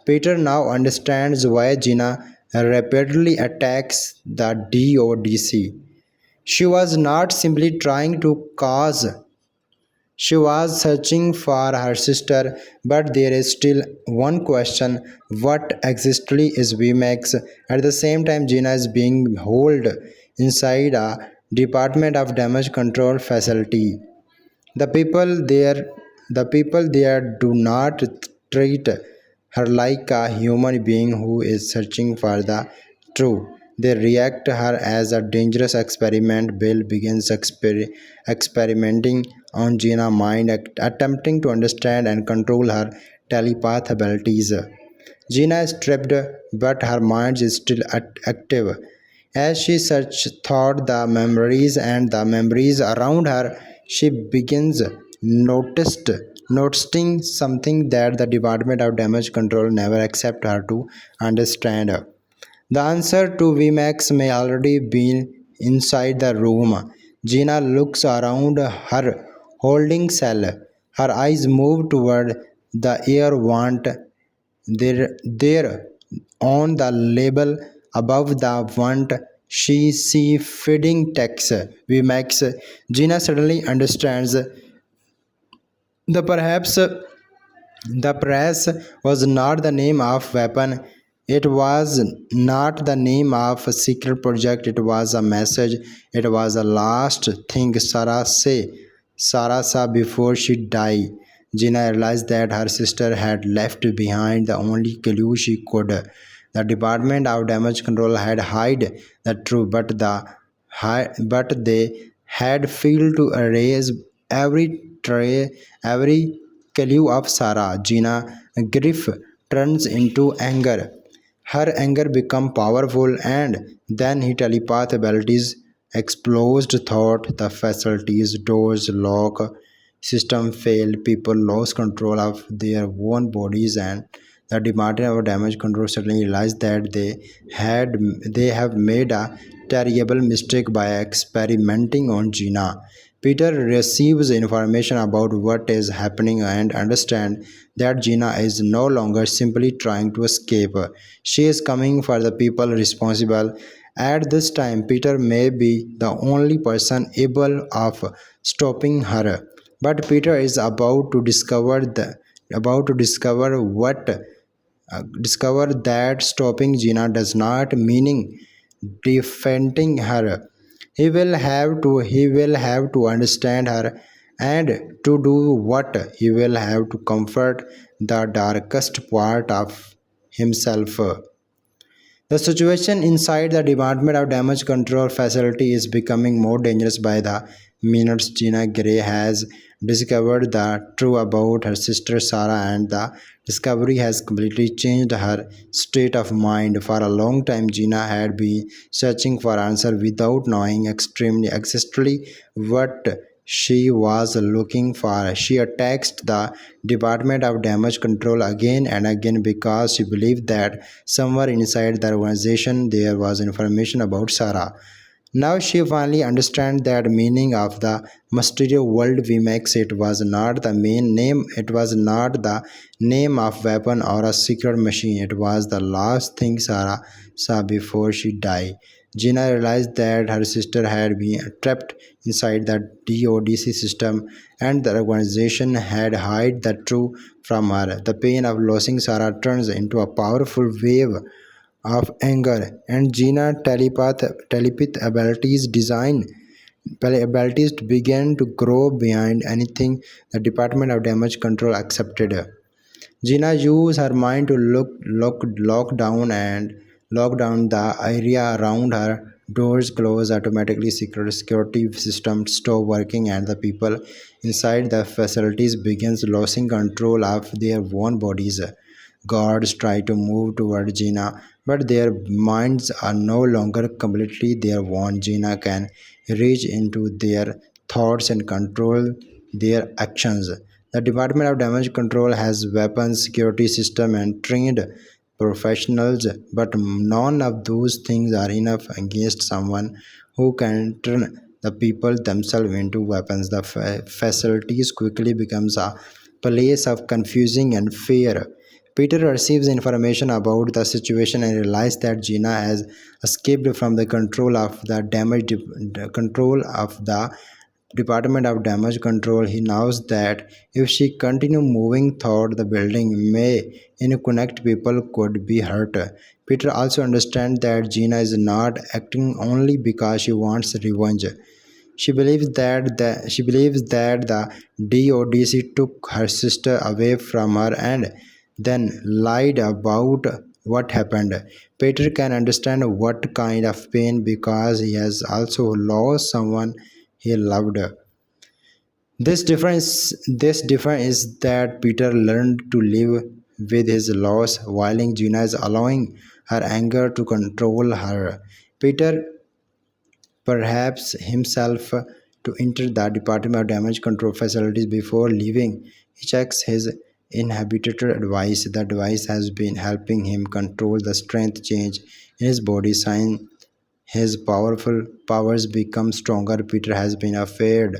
Peter now understands why Gina rapidly attacks the DODC. She was not simply trying to cause, she was searching for her sister, but there is still one question: what exactly is VMAX? At the same time, Gina is being held inside a Department of Damage Control facility. The people there, the people there do not treat her like a human being who is searching for the truth. They react her as a dangerous experiment. Bill begins experimenting on Gina's mind, attempting to understand and control her telepath abilities. Gina is trapped, but her mind is still active. As she searches thought the memories and the memories around her, she begins noticed noticing something that the Department of Damage Control never accept her to understand. The answer to VMAX may already be inside the room. Gina looks around her holding cell. Her eyes move toward the air vent there on the label above the vent she see feeding text VMAX. Gina suddenly understands the press was not the name of weapon. It was not the name of a secret project. It was a message. It was the last thing Sarah saw before she died. Gina realized that her sister had left behind the only clue she could. The Department of Damage Control had hid the truth, but they had failed to erase every clue of Sarah. Gina grief turns into anger. Her anger becomes powerful, and then her telepath abilities explode. Thought the facilities doors lock, system failed, people lost control of their own bodies, and the Department of Damage Control suddenly realized that had they have made a terrible mistake by experimenting on Gina. Peter receives information about what is happening and understands that Gina is no longer simply trying to escape. She is coming for the people responsible. At this time, Peter may be the only person able of stopping her. But Peter is about to discover that stopping Gina does not mean defending her. He will have to understand her, and to do what he will have to comfort the darkest part of himself. The situation inside the Department of Damage Control facility is becoming more dangerous by the minute. Gina Gray has discovered the truth about her sister Sarah, and the discovery has completely changed her state of mind. For a long time, Gina had been searching for answers without knowing extremely exactly what she was looking for. She attacked the Department of Damage Control again and again because she believed that somewhere inside the organization there was information about Sarah. Now she finally understands that meaning of the mysterious world VMAX. It was not the main name, it was not the name of weapon or a secret machine. It was the last thing Sarah saw before she died. Gina realized that her sister had been trapped inside the DODC system, and the organization had hid the truth from her. The pain of losing Sarah turns into a powerful wave of anger, and Gina telepathy abilities began to grow beyond anything the Department of Damage Control accepted. Gina used her mind to lock down the area around her, Doors close automatically, security systems stop working, and the people inside the facilities begins losing control of their own bodies. Guards try to move toward Gina, but their minds are no longer completely their own. Gina can reach into their thoughts and control their actions. The Department of Damage Control has weapons, security system, and trained professionals, but none of those things are enough against someone who can turn the people themselves into weapons. The facilities quickly becomes a place of confusion and fear. Peter receives information about the situation and realizes that Gina has escaped from the control of the Department of Damage Control. He knows that if she continue moving toward the building, may inconnect people could be hurt. Peter also understands that Gina is not acting only because she wants revenge. She believes that the DODC took her sister away from her and then lied about what happened. Peter can understand what kind of pain because he has also lost someone he loved. This difference is that Peter learned to live with his loss while Gina is allowing her anger to control her. Peter perhaps himself to enter the Department of Damage Control facilities before leaving. He checks his inhibitor device. The device has been helping him control the strength change in his body. Sign his powerful powers become stronger. Peter has been afraid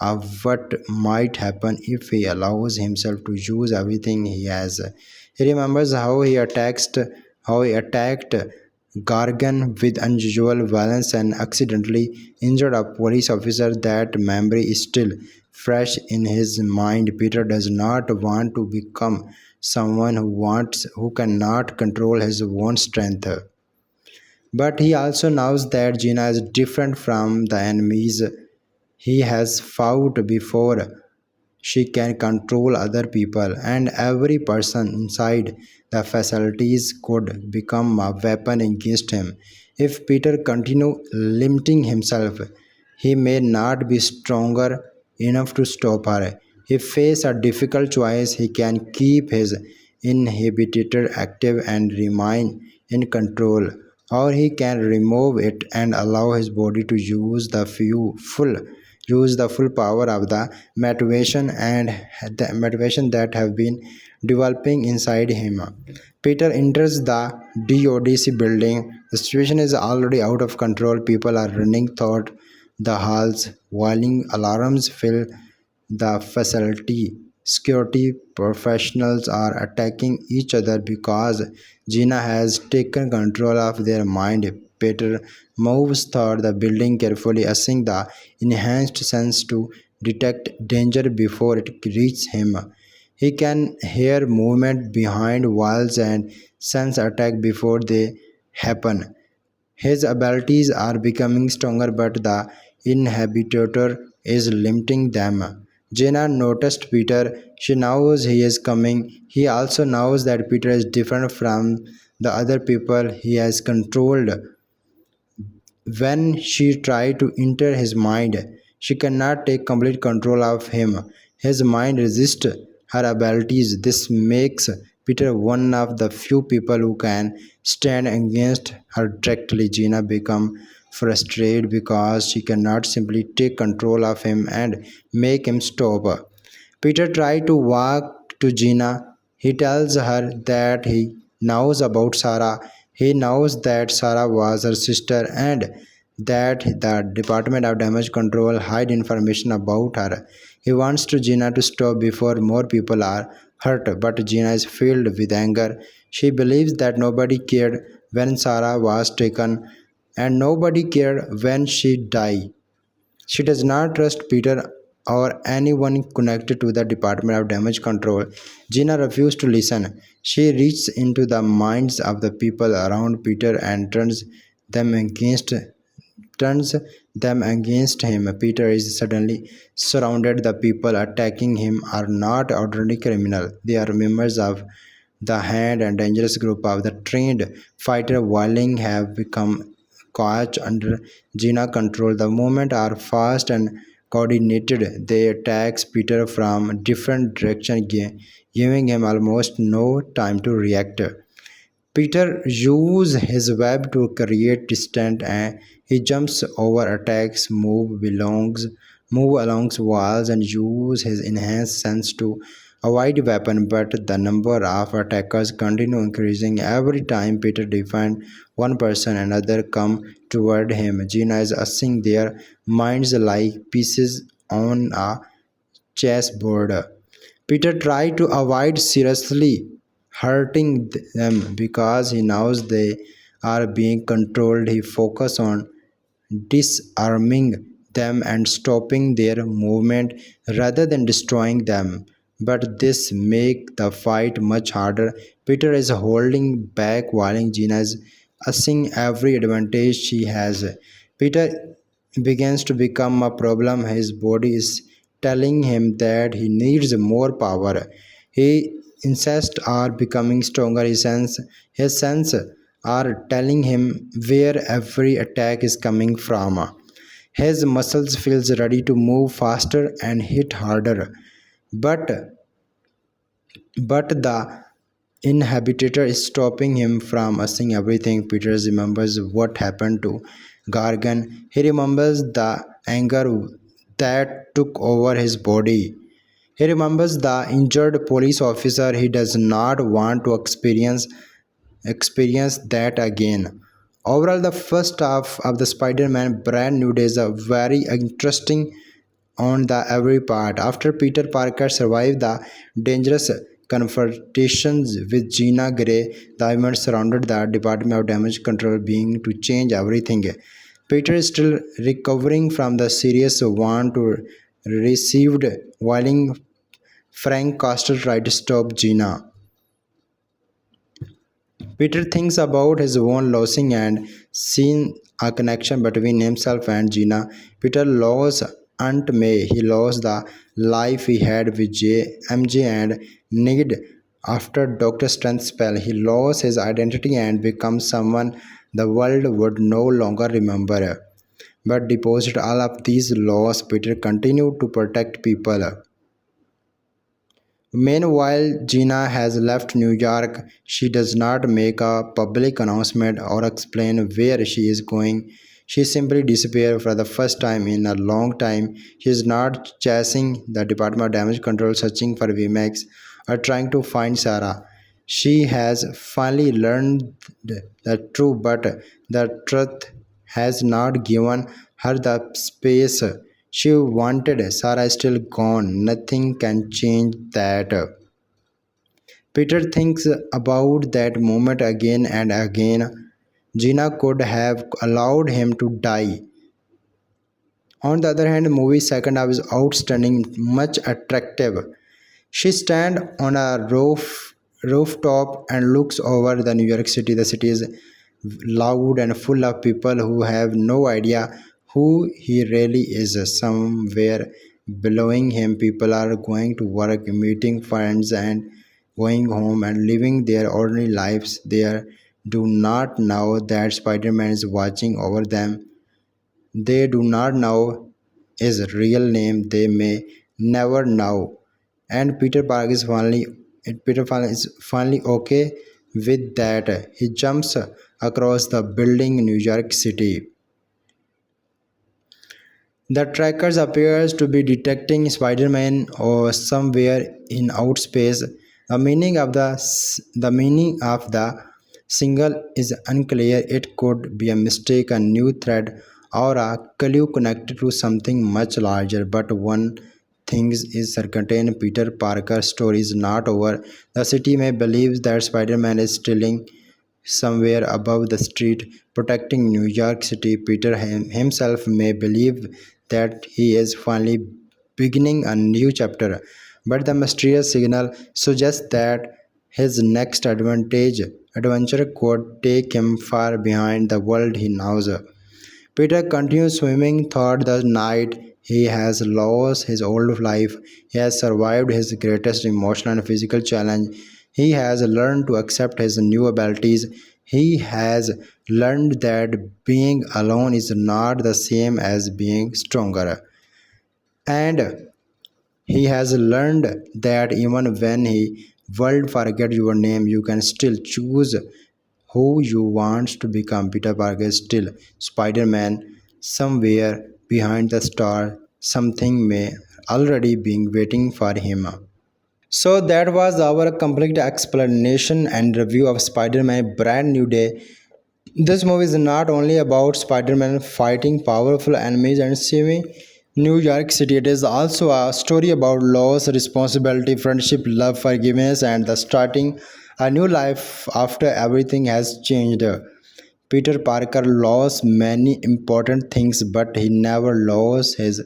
of what might happen if he allows himself to use everything he has. He remembers how he attacked Gargan with unusual violence and accidentally injured a police officer. That memory is still fresh in his mind. Peter does not want to become someone who cannot control his own strength. But he also knows that Gina is different from the enemies he has fought before. She can control other people, and every person inside the facilities could become a weapon against him. If Peter continue limiting himself, he may not be stronger enough to stop her. If face a difficult choice, he can keep his inhibitor active and remain in control, or he can remove it and allow his body to use the full power of the motivation that have been developing inside him. Peter enters the DODC building. The situation is already out of control. People are running through the halls, while alarms fill the facility. Security professionals are attacking each other because Gina has taken control of their mind. Peter moves through the building carefully, using the enhanced sense to detect danger before it reaches him. He can hear movement behind walls and sense attack before they happen. His abilities are becoming stronger, but the inhibitor is limiting them. Jenna noticed Peter. She knows he is coming. He also knows that Peter is different from the other people he has controlled. When she tried to enter his mind, she cannot take complete control of him. His mind resists her abilities. This makes Peter one of the few people who can stand against her directly. Gina becomes frustrated because she cannot simply take control of him and make him stop. Peter tries to walk to Gina. He tells her that he knows about Sarah. He knows that Sarah was her sister and that the Department of Damage Control hide information about her. He wants to Gina to stop before more people are hurt, but Gina is filled with anger. She believes that nobody cared when Sarah was taken and nobody cared when she died. She does not trust Peter or anyone connected to the Department of Damage Control. Gina refuses to listen. She reaches into the minds of the people around Peter and them against turns them against him. Peter is suddenly surrounded. The people attacking him are not ordinary criminals. They are members of the hand and dangerous group of the trained fighter. Wilding have become catch under Gina control. The movements are fast and coordinated. They attack Peter from different directions, giving him almost no time to react. Peter uses his web to create distance and he jumps over attacks, move along walls and use his enhanced sense to avoid weapon, but the number of attackers continue increasing. Every time Peter defends one person, another come toward him. Gina is assing their minds like pieces on a chessboard. Peter tried to avoid seriously hurting them because he knows they are being controlled. He focuses on disarming them and stopping their movement rather than destroying them. But this makes the fight much harder. Peter is holding back while Gina is assing every advantage she has. Peter begins to become a problem. His body is telling him that he needs more power. His insists are becoming stronger. His senses are telling him where every attack is coming from. His muscles feels ready to move faster and hit harder. But the inhabitor is stopping him from asking everything. Peter remembers what happened to Gargan. He remembers the anger that took over his body. He remembers the injured police officer. He does not want to experience that again. Overall, the first half of the Spider-Man brand new day is a very interesting on the every part. After Peter Parker survived the dangerous confrontations with Gina Gray, the events surrounded the Department of Damage Control being to change everything. Peter is still recovering from the serious wound to received while Frank Castle tried to stop Gina. Peter thinks about his own losing and seeing a connection between himself and Gina. Peter lost Aunt May. He lost the life he had with MJ and Ned after Dr. Strange's spell. He lost his identity and became someone the world would no longer remember. But deposit all of these loss, Peter continued to protect people. Meanwhile, Gina has left New York. She does not make a public announcement or explain where she is going. She simply disappears for the first time in a long time. She is not chasing the Department of Damage Control, searching for VMAX, or trying to find Sarah. She has finally learned the truth, but the truth has not given her the space she wanted. Sarah is still gone. Nothing can change that. Peter thinks about that moment again and again. Gina could have allowed him to die. On the other hand, the movie's second half is outstanding, much attractive. She stands on a rooftop and looks over the New York City. The city is loud and full of people who have no idea who he really is. Somewhere below him, people are going to work, meeting friends, and going home and living their ordinary lives. They do not know that Spider-Man is watching over them. They do not know his real name. They may never know. And Peter Parker is finally okay with that. He jumps across the building in New York City. The trackers appears to be detecting Spider-Man or somewhere in outspace. The meaning of the single is unclear. It could be a mistake, a new thread, or a clue connected to something much larger. But one thing is certain: Peter Parker's story is not over. The city may believe that Spider-Man is stealing somewhere above the street, protecting New York City. Peter himself may believe that he is finally beginning a new chapter, but the mysterious signal suggests that his next adventure could take him far behind the world he knows. Peter continues swimming throughout the night. He has lost his old life. He has survived his greatest emotional and physical challenge. He has learned to accept his new abilities. He has learned that being alone is not the same as being stronger. And he has learned that even when he world forget your name, you can still choose who you want to become. Peter Parker is still Spider-Man. Somewhere behind the star, something may already be waiting for him. So that was our complete explanation and review of Spider-Man Brand New Day. This movie is not only about Spider-Man fighting powerful enemies and saving New York City. It is also a story about loss, responsibility, friendship, love, forgiveness, and the starting a new life after everything has changed. Peter Parker lost many important things, but he never lost his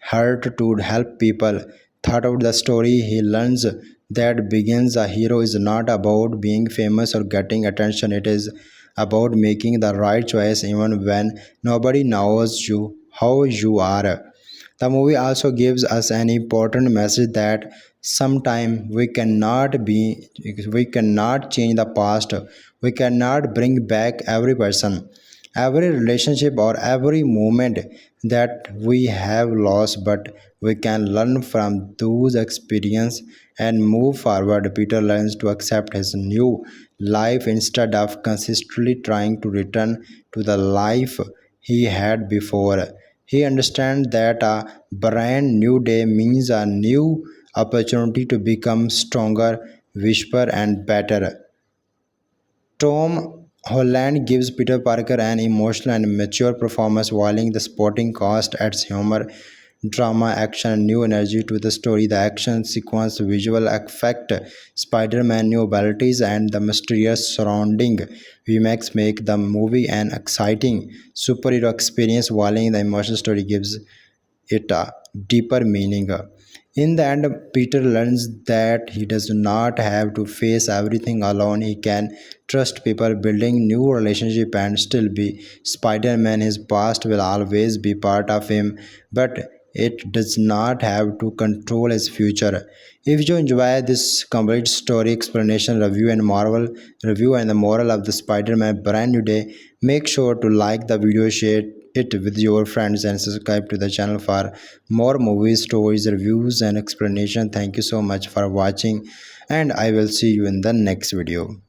heart to help people. Throughout the story, he learns that begins a hero is not about being famous or getting attention. It is about making the right choice even when nobody knows you how you are. The movie also gives us an important message that sometimes we cannot change the past. We cannot bring back every person, every relationship or every moment that we have lost, but we can learn from those experiences and move forward. Peter learns to accept his new life instead of consistently trying to return to the life he had before. He understands that a brand new day means a new opportunity to become stronger, whisper, and better. Tom Holland gives Peter Parker an emotional and mature performance, while the supporting cast adds humor, drama, action, and new energy to the story. The action sequence, visual effect, Spider-Man new abilities, and the mysterious surrounding VMAX make the movie an exciting superhero experience, while the emotional story gives it a deeper meaning. In the end, Peter learns that he does not have to face everything alone. He can trust people, building new relationship, and still be Spider-Man. His past will always be part of him, but it does not have to control his future. If you enjoy this complete story explanation review and the moral of the Spider-Man Brand New Day, make sure to like the video, share it with your friends, and subscribe to the channel for more movies, stories, reviews, and explanation. Thank you so much for watching, and I will see you in the next video.